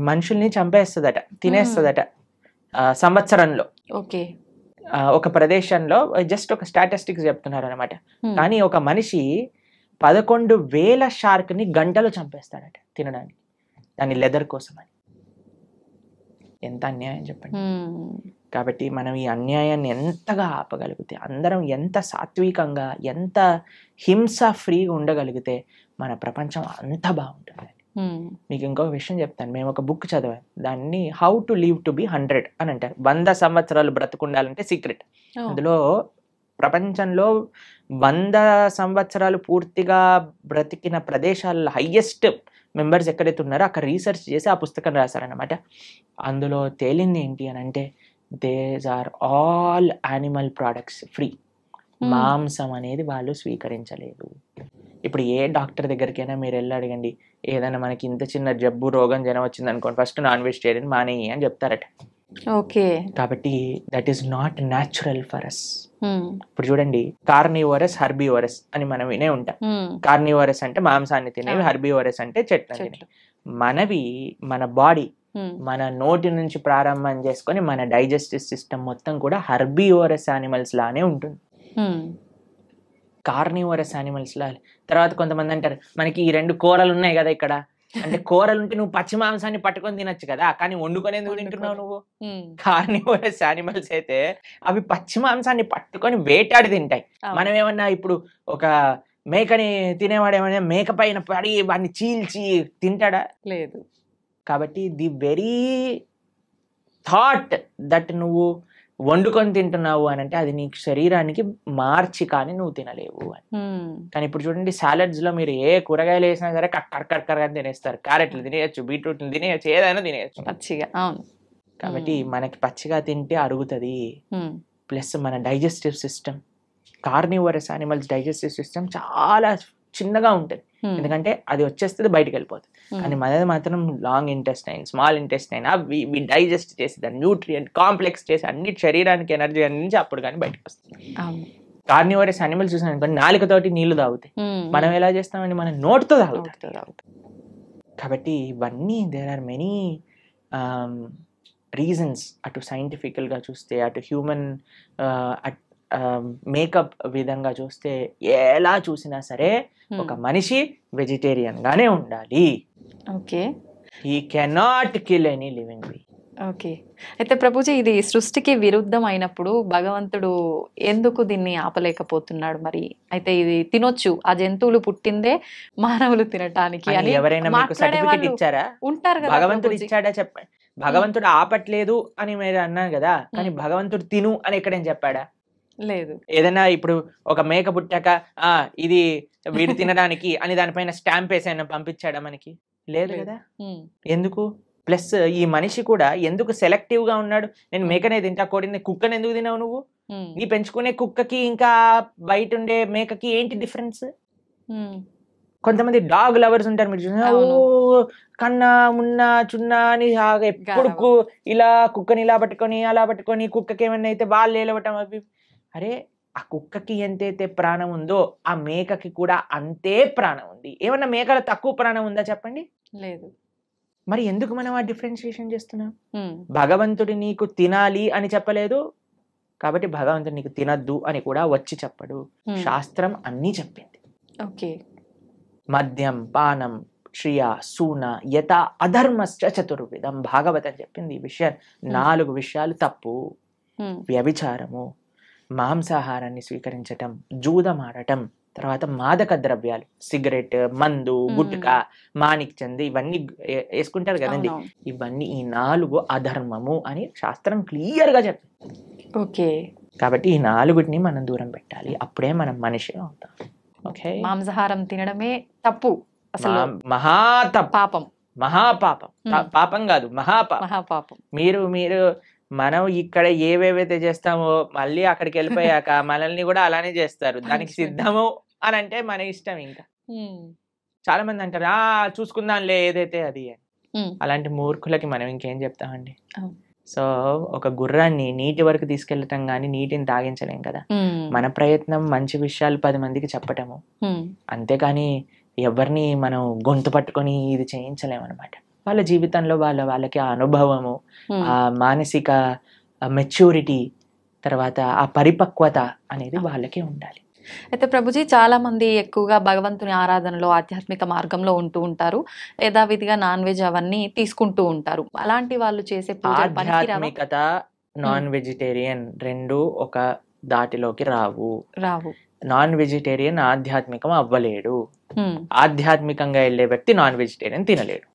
మనుషుల్ని చంపేస్తుందట, తినేస్తుందట సంవత్సరంలో. ఒక ప్రదేశంలో జస్ట్ ఒక స్టాటిస్టిక్స్ చెప్తున్నారు అనమాట. కానీ ఒక మనిషి 11,000 షార్క్ ని గంటలో చంపేస్తాడట తినడానికి, దాని లెదర్ కోసం అని. ఎంత అన్యాయం చెప్పండి. కాబట్టి మనం ఈ అన్యాయాన్ని ఎంతగా ఆపగలిగితే, అందరం ఎంత సాత్వికంగా, ఎంత హింస ఫ్రీగా ఉండగలిగితే మన ప్రపంచం అంత బాగుంటుంది. మీకు ఇంకొక విషయం చెప్తాను. మేము ఒక బుక్ చదివాను, దాన్ని how to live to be 100 అని అంటారు. 100 సంవత్సరాలు బ్రతుకుండాలంటే సీక్రెట్. అందులో ప్రపంచంలో 100 సంవత్సరాలు పూర్తిగా బ్రతికిన ప్రదేశాల్లో హైయెస్ట్ మెంబర్స్ ఎక్కడైతే ఉన్నారో అక్కడ రీసెర్చ్ చేసి ఆ పుస్తకం రాశారనమాట. అందులో తేలింది ఏంటి అని అంటే, these are all animal products free. మాంసం అనేది వాళ్ళు స్వీకరించలేదు. ఇప్పుడు ఏ డాక్టర్ దగ్గరికైనా మీరు వెళ్ళి అడగండి, ఏదైనా మనకి ఇంత చిన్న జబ్బు రోగం జనం వచ్చింది అనుకోండి, ఫస్ట్ నాన్ వెజిటేరియన్ మానేయి అని చెప్తారట. కాబట్టి that is not natural for us. ఇప్పుడు చూడండి, కార్నివోరస్, హర్బివోరస్ అని మనం వినే ఉంటాం. కార్నివోరస్ అంటే మాంసాన్ని తినేవి, హర్బివోరస్ అంటే చెట్లు తినేవి. మనవి మన బాడీ మన నోటి నుంచి ప్రారంభం చేసుకొని మన డైజెస్టివ్ సిస్టమ్ మొత్తం కూడా హర్బివోరస్ యానిమల్స్ లానే ఉంటుంది, కార్నివోరస్ యానిమల్స్ లా. తర్వాత కొంతమంది అంటారు, మనకి ఈ 2 కూరలు ఉన్నాయి కదా ఇక్కడ అంటే, కూరలు ఉంటే నువ్వు పచ్చి మాంసాన్ని పట్టుకొని తినొచ్చు కదా, కానీ వండుకొని ఎందుకు తింటున్నావు నువ్వు? కార్నివోరస్ యానిమల్స్ అయితే అవి పచ్చి మాంసాన్ని పట్టుకొని వేటాడి తింటాయి. మనం ఏమన్నా ఇప్పుడు ఒక మేకని తినేవాడు ఏమన్నా మేక పైన పడి వాడిని చీల్చి తింటాడా? లేదు. కాబట్టి ది వెరీ థాట్ దట్ నువ్వు వండుకొని తింటున్నావు అని అంటే అది నీ శరీరానికి మార్చి కానీ నువ్వు తినలేవు అని. కానీ ఇప్పుడు చూడండి, సాలడ్స్ లో మీరు ఏ కూరగాయలు వేసినా సరే కక్కర్ తినేస్తారు. క్యారెట్లు తినేయచ్చు, బీట్రూట్లు తినేయచ్చు, ఏదైనా తినేయచ్చు పచ్చిగా. అవును. కాబట్టి మనకి పచ్చిగా తింటే అరుగుతుంది. ప్లస్ మన digestive system, carnivorous animals digestive system చాలా చిన్నగా ఉంటుంది, ఎందుకంటే అది వచ్చేస్తుంది బయటకు వెళ్ళిపోతుంది. కానీ మనది మాత్రం లాంగ్ ఇంటెస్టైన్, స్మాల్ ఇంటెస్టైన్, అవి డైజెస్ట్ చేసి దాన్ని న్యూట్రియంట్ కాంప్లెక్స్ చేసి అన్ని శరీరానికి ఎనర్జీ అందించి అప్పుడు కానీ బయటకు వస్తుంది. కార్నివరస్ యానిమల్స్ చూసాను అనుకోండి, నాలుకతోటి నీళ్లు తాగుతాయి. మనం ఎలా చేస్తామండి, మనం నోటితో తాగుతాం. కాబట్టి ఇవన్నీ దేర్ ఆర్ మెనీ రీజన్స్. అటు సైంటిఫికల్గా చూస్తే, అటు హ్యూమన్ మేకప్ విధంగా చూస్తే, ఎలా చూసినా సరే ఒక మనిషి వెజిటేరియన్ గానే ఉండాలి. Okay, he cannot kill any living being. Okay. అయితే ప్రభుజీ, ఇది సృష్టికి విరుద్ధం అయినప్పుడు భగవంతుడు ఎందుకు దీన్ని ఆపలేకపోతున్నాడు మరి? అయితే ఇది తినొచ్చు, ఆ జంతువులు పుట్టిందే మానవులు తినటానికి అని ఎవరైనా మీకు సర్టిఫికెట్ ఇచ్చారా? ఉంటారు కదా, భగవంతుడు ఇచ్చాడా చెప్పండి. భగవంతుడు ఆపట్లేదు అని మీరు అన్నారు కదా, కానీ భగవంతుడు తిను అని ఎక్కడేం చెప్పాడా? లేదు. ఏదైనా ఇప్పుడు ఒక మేక పుట్టాక ఇది వీడు తినడానికి అని దానిపైన స్టాంప్ వేసి ఆయన పంపించాడా మనకి? లేదు కదా. ఎందుకు? ప్లస్ ఈ మనిషి కూడా ఎందుకు సెలెక్టివ్ గా ఉన్నాడు? నేను మేకనే తింటా, కోడిని, కుక్కని ఎందుకు తినావు నువ్వు? నీ పెంచుకునే కుక్కకి ఇంకా బయట ఉండే మేకకి ఏంటి డిఫరెన్స్? కొంతమంది డాగ్ లవర్స్ ఉంటారు, మీరు చూసిన కన్నా మున్నా చున్నా అని ఎప్పుడు ఇలా కుక్కని ఇలా పట్టుకొని అలా పట్టుకొని, కుక్కకి ఏమన్నా అయితే వాళ్ళు ఏలవటం అవి. అరే, ఆ కుక్కకి ఎంతైతే ప్రాణం ఉందో ఆ మేకకి కూడా అంతే ప్రాణం ఉంది. ఏమన్నా మేకల తక్కువ ప్రాణం ఉందా చెప్పండి? లేదు. మరి ఎందుకు మనం ఆ డిఫరెన్షియేషన్ చేస్తున్నాం? భగవంతుడు నీకు తినాలి అని చెప్పలేదు, కాబట్టి భగవంతుడు నీకు తినద్దు అని కూడా వచ్చి చెప్పడు. శాస్త్రం అన్నీ చెప్పింది. ఓకే. మద్యం, పానం, శ్రియ, సూన, యత అధర్మశ్చ చతుర్విధం. భాగవతం చెప్పింది ఈ విషయం. 4 విషయాలు తప్పు. వ్యభిచారము, మాంసాహారాన్ని స్వీకరించటం, జూదమాడటం, తర్వాత మాదక ద్రవ్యాలు, సిగరెట్, మందు, గుట్కా, మాణిక్ చంద్, ఇవన్నీ వేసుకుంటారు కదండి, ఇవన్నీ ఈ 4 అధర్మము అని శాస్త్రం క్లియర్ గా చెప్పింది. ఓకే. కాబట్టి ఈ 4ని మనం దూరం పెట్టాలి, అప్పుడే మనం మనిషిగా అవుతాం. ఓకే. మాంసాహారం తినడమే తప్పు, అసలు పాపం, మహాపాపం. పాపం కాదు, మహాపాపం. మీరు మనం ఇక్కడ ఏవేవైతే చేస్తామో మళ్ళీ అక్కడికి వెళ్ళిపోయాక మనల్ని కూడా అలానే చేస్తారు. దానికి సిద్ధము అని అంటే మన ఇష్టం. ఇంకా చాలా మంది అంటారు చూసుకుందాంలే ఏదైతే అది అని. అలాంటి మూర్ఖులకి మనం ఇంకేం చెప్తామండి? సో ఒక గుర్రాన్ని నీటి వరకు తీసుకెళ్ళటం కానీ నీటిని తాగించలేం కదా. మన ప్రయత్నం మంచి విషయాలు 10 మందికి చెప్పటము, అంతేకాని ఎవరిని మనం గొంతు పట్టుకొని ఇది చేయించలేమన్నమాట. వాళ్ళ జీవితంలో వాళ్ళకి ఆ అనుభవము, ఆ మానసిక మెచ్యూరిటీ, తర్వాత ఆ పరిపక్వత అనేది వాళ్ళకే ఉండాలి. అయితే ప్రభుజీ, చాలా మంది ఎక్కువగా భగవంతుని ఆరాధనలో ఆధ్యాత్మిక మార్గంలో ఉంటూ ఉంటారు, యథావిధిగా నాన్ వెజ్ అవన్నీ తీసుకుంటూ ఉంటారు. అలాంటి వాళ్ళు చేసే ఆధ్యాత్మికత, నాన్ వెజిటేరియన్ రెండు ఒక దాటిలోకి రావు. నాన్ వెజిటేరియన్ ఆధ్యాత్మికం అవ్వలేడు. ఆధ్యాత్మికంగా వెళ్ళే వ్యక్తి నాన్ వెజిటేరియన్ తినలేడు.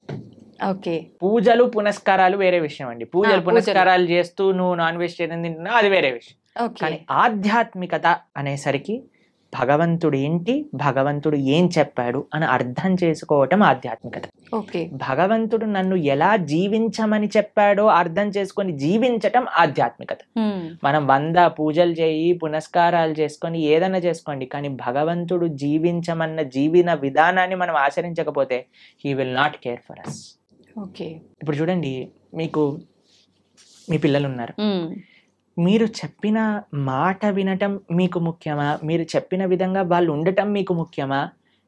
ఓకే. పూజలు పునస్కారాలు వేరే విషయం అండి. పూజలు పునస్కారాలు చేస్తూ నువ్వు నాన్ వెజిటేరియన్ తింటున్నా అది వేరే విషయం. కానీ ఆధ్యాత్మికత అనేసరికి భగవంతుడు ఏంటి, భగవంతుడు ఏం చెప్పాడు అని అర్థం చేసుకోవటం ఆధ్యాత్మికత. భగవంతుడు నన్ను ఎలా జీవించమని చెప్పాడో అర్థం చేసుకొని జీవించటం ఆధ్యాత్మికత. మనం 100 పూజలు చేయి, పునస్కారాలు చేసుకొని ఏదైనా చేసుకోండి, కానీ భగవంతుడు జీవించమన్న జీవన విధానాన్ని మనం ఆచరించకపోతే he will not care for us. ఇప్పుడు చూడండి, మీకు మీ పిల్లలు ఉన్నారు, మీరు చెప్పిన మాట వినటం మీకు ముఖ్యమా? మీరు చెప్పిన విధంగా వాళ్ళు ఉండటం మీకు ముఖ్యమా?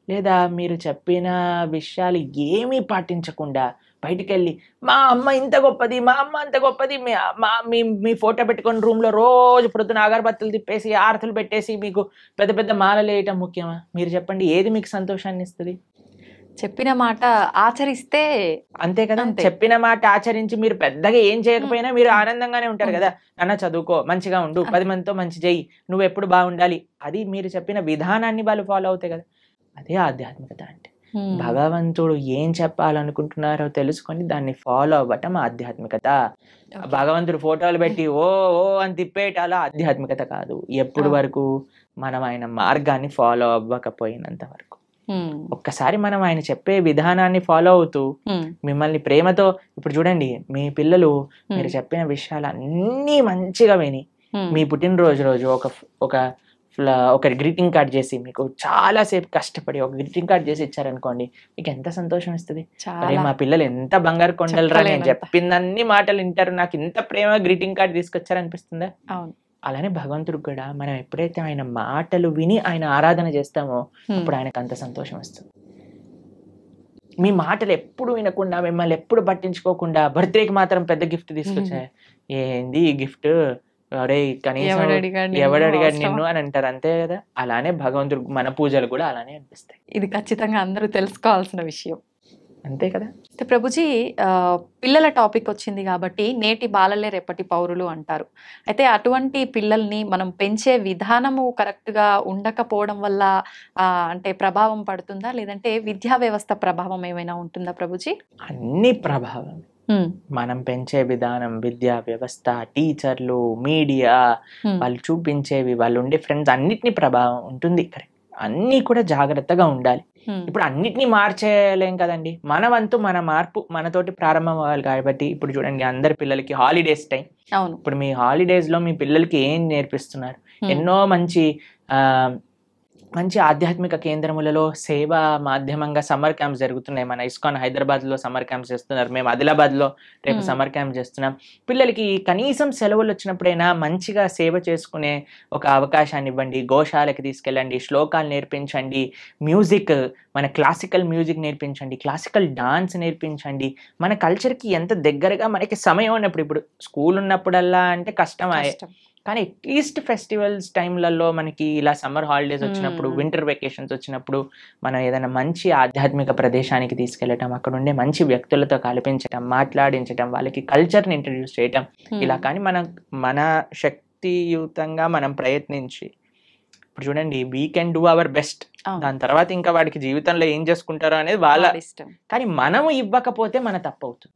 లేదా మీరు చెప్పిన విషయాలు ఏమీ పాటించకుండా బయటికి వెళ్ళి మా అమ్మ ఇంత గొప్పది, మా అమ్మ అంత గొప్పది, మీ ఫోటో పెట్టుకొని రూమ్లో రోజు ప్రొద్దున అగరబత్తులు తిప్పేసి ఆరతులు పెట్టేసి మీకు పెద్ద పెద్ద మాలలు వేయటం ముఖ్యమా? మీరు చెప్పండి, ఏది మీకు సంతోషాన్ని ఇస్తుంది? చెప్పిన మాట ఆచరిస్తే అంతే కదా. చెప్పిన మాట ఆచరించి మీరు పెద్దగా ఏం చేయకపోయినా మీరు ఆనందంగానే ఉంటారు కదా. నాన్న చదువుకో, మంచిగా ఉండు, 10 మందితో మంచి చెయ్యి, నువ్వు ఎప్పుడు బాగుండాలి, అది మీరు చెప్పిన విధానాన్ని వాళ్ళు ఫాలో అవుతాయి కదా. అదే ఆధ్యాత్మికత అంటే. భగవంతుడు ఏం చెప్పాలనుకుంటున్నారో తెలుసుకొని దాన్ని ఫాలో అవ్వటం ఆధ్యాత్మికత. భగవంతుడు ఫోటోలు పెట్టి ఓ ఓ అని తిప్పేటాల ఆధ్యాత్మికత కాదు. ఎప్పుడు వరకు మనం ఆయన మార్గాన్ని ఫాలో అవ్వకపోయినంత వరకు. ఒక్కసారి మనం ఆయన చెప్పే విధానాన్ని ఫాలో అవుతూ మిమ్మల్ని ప్రేమతో, ఇప్పుడు చూడండి మీ పిల్లలు మీరు చెప్పిన విషయాలు అన్నీ మంచిగా విని మీ పుట్టినరోజు రోజు ఒక గ్రీటింగ్ కార్డ్ చేసి మీకు చాలా సేపు కష్టపడి ఒక గ్రీటింగ్ కార్డ్ చేసి ఇచ్చారనుకోండి, మీకు ఎంత సంతోషం ఇస్తుంది. అరే మా పిల్లలు ఎంత బంగారు కొండలరా, నేను చెప్పిందన్ని మాటలు వింటారు, నాకు ఇంత ప్రేమ గ్రీటింగ్ కార్డ్ తీసుకొచ్చారనిపిస్తుందా. అలానే భగవంతుడికి కూడా మనం ఎప్పుడైతే ఆయన మాటలు విని ఆయన ఆరాధన చేస్తామో అప్పుడు ఆయనకు అంత సంతోషం వస్తుంది. మీ మాటలు ఎప్పుడు వినకుండా, మిమ్మల్ని ఎప్పుడు పట్టించుకోకుండా బర్త్డేకి మాత్రం పెద్ద గిఫ్ట్ తీసుకొచ్చా, ఏంది ఈ గిఫ్ట్, అరే కనీసం ఎవడు అడిగాడు నిన్ను అని అంటారు, అంతే కదా. అలానే భగవంతుడు మన పూజలు కూడా అలానే అనిపిస్తాయి. ఇది ఖచ్చితంగా అందరూ తెలుసుకోవాల్సిన విషయం, అంతే కదా. ప్రభుజీ పిల్లల టాపిక్ వచ్చింది కాబట్టి నేటి బాలలే రేపటి పౌరులు అంటారు. అయితే అటువంటి పిల్లల్ని మనం పెంచే విధానము కరెక్ట్గా ఉండకపోవడం వల్ల అంటే ప్రభావం పడుతుందా, లేదంటే విద్యా వ్యవస్థ ప్రభావం ఏమైనా ఉంటుందా ప్రభుజీ? అన్ని ప్రభావం, మనం పెంచే విధానం, విద్యా వ్యవస్థ, టీచర్లు, మీడియా, వాళ్ళు చూపించేవి, వాళ్ళు ఉండే ఫ్రెండ్స్, అన్నిటినీ ప్రభావం ఉంటుంది. కరెక్ట్, అన్నీ కూడా జాగ్రత్తగా ఉండాలి. ఇప్పుడు అన్నిటినీ మార్చేయలేం కదండి. మన వంతు మన మార్పు మనతోటి ప్రారంభం అవ్వాలి. కాబట్టి ఇప్పుడు చూడండి అందరి పిల్లలకి హాలిడేస్ టైం. ఇప్పుడు మీ హాలిడేస్ లో మీ పిల్లలకి ఏం నేర్పిస్తున్నారు? ఎన్నో మంచి ఆధ్యాత్మిక కేంద్రములలో సేవా మాధ్యమంగా సమ్మర్ క్యాంప్స్ జరుగుతున్నాయి. మన ఇస్కాన్ హైదరాబాద్ లో సమ్మర్ క్యాంప్స్ చేస్తున్నారు, మేము ఆదిలాబాద్ లో రేపు సమ్మర్ క్యాంప్ చేస్తున్నాం. పిల్లలకి కనీసం సెలవులు వచ్చినప్పుడైనా మంచిగా సేవ చేసుకునే ఒక అవకాశాన్ని ఇవ్వండి. గోశాలకి తీసుకెళ్ళండి, శ్లోకాలు నేర్పించండి, మ్యూజిక్, మన క్లాసికల్ మ్యూజిక్ నేర్పించండి, క్లాసికల్ డాన్స్ నేర్పించండి. మన కల్చర్కి ఎంత దగ్గరగా మనకి సమయం ఉన్నప్పుడు, ఇప్పుడు స్కూల్ ఉన్నప్పుడల్లా అంటే కష్టం, కానీ అట్లీస్ట్ ఫెస్టివల్స్ టైంలలో మనకి ఇలా సమ్మర్ హాలిడేస్ వచ్చినప్పుడు, వింటర్ వెకేషన్స్ వచ్చినప్పుడు మనం ఏదైనా మంచి ఆధ్యాత్మిక ప్రదేశానికి తీసుకెళ్ళటం, అక్కడ ఉండే మంచి వ్యక్తులతో కల్పించటం, మాట్లాడించటం, వాళ్ళకి కల్చర్ని ఇంట్రడ్యూస్ చేయటం, ఇలా కానీ మన శక్తియుతంగా మనం ప్రయత్నించి, ఇప్పుడు చూడండి we can do our best. దాని తర్వాత ఇంకా వాడికి జీవితంలో ఏం చేసుకుంటారో అనేది వాళ్ళ ఇష్టం, కానీ మనము ఇవ్వకపోతే మన తప్పు అవుతుంది.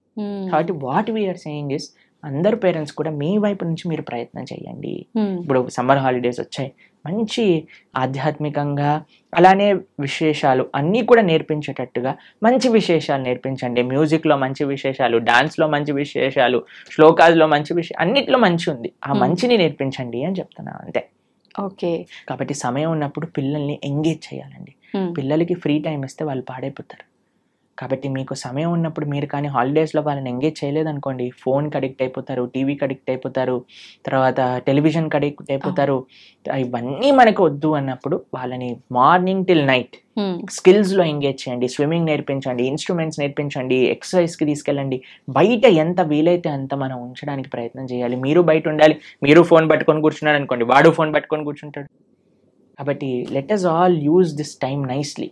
కాబట్టి వాట్ వీఆర్ సేయింగ్ ఇస్, అందరు పేరెంట్స్ కూడా మీ వైపు నుంచి మీరు ప్రయత్నం చేయండి. ఇప్పుడు సమ్మర్ హాలిడేస్ వచ్చాయి, మంచి ఆధ్యాత్మికంగా అలానే విశేషాలు అన్నీ కూడా నేర్పించేటట్టుగా మంచి విశేషాలు నేర్పించండి. మ్యూజిక్లో మంచి విశేషాలు, డాన్స్లో మంచి విశేషాలు, శ్లోకాల్లో మంచి విషయం, అన్నిట్లో మంచి ఉంది, ఆ మంచిని నేర్పించండి అని చెప్తున్నా, అంతే. ఓకే, కాబట్టి సమయం ఉన్నప్పుడు పిల్లల్ని ఎంగేజ్ చేయాలండి. పిల్లలకి ఫ్రీ టైం ఇస్తే వాళ్ళు పాడైపోతారు. కాబట్టి మీకు సమయం ఉన్నప్పుడు మీరు కానీ హాలిడేస్లో వాళ్ళని ఎంగేజ్ చేయలేదనుకోండి, ఫోన్కి అడిక్ట్ అయిపోతారు, టీవీకి అడిక్ట్ అయిపోతారు, తర్వాత టెలివిజన్కి అడిక్ట్ అయిపోతారు. ఇవన్నీ మనకు వద్దు అన్నప్పుడు వాళ్ళని మార్నింగ్ టిల్ నైట్ స్కిల్స్లో ఎంగేజ్ చేయండి. స్విమ్మింగ్ నేర్పించండి, ఇన్స్ట్రుమెంట్స్ నేర్పించండి, ఎక్సర్సైజ్కి తీసుకెళ్ళండి. బయట ఎంత వీలైతే అంత మనం ఉంచడానికి ప్రయత్నం చేయాలి. మీరు బయట ఉండాలి. మీరు ఫోన్ పట్టుకొని కూర్చున్నారు అనుకోండి, వాడు ఫోన్ పట్టుకొని కూర్చుంటాడు. కాబట్టి let us all use this time nicely.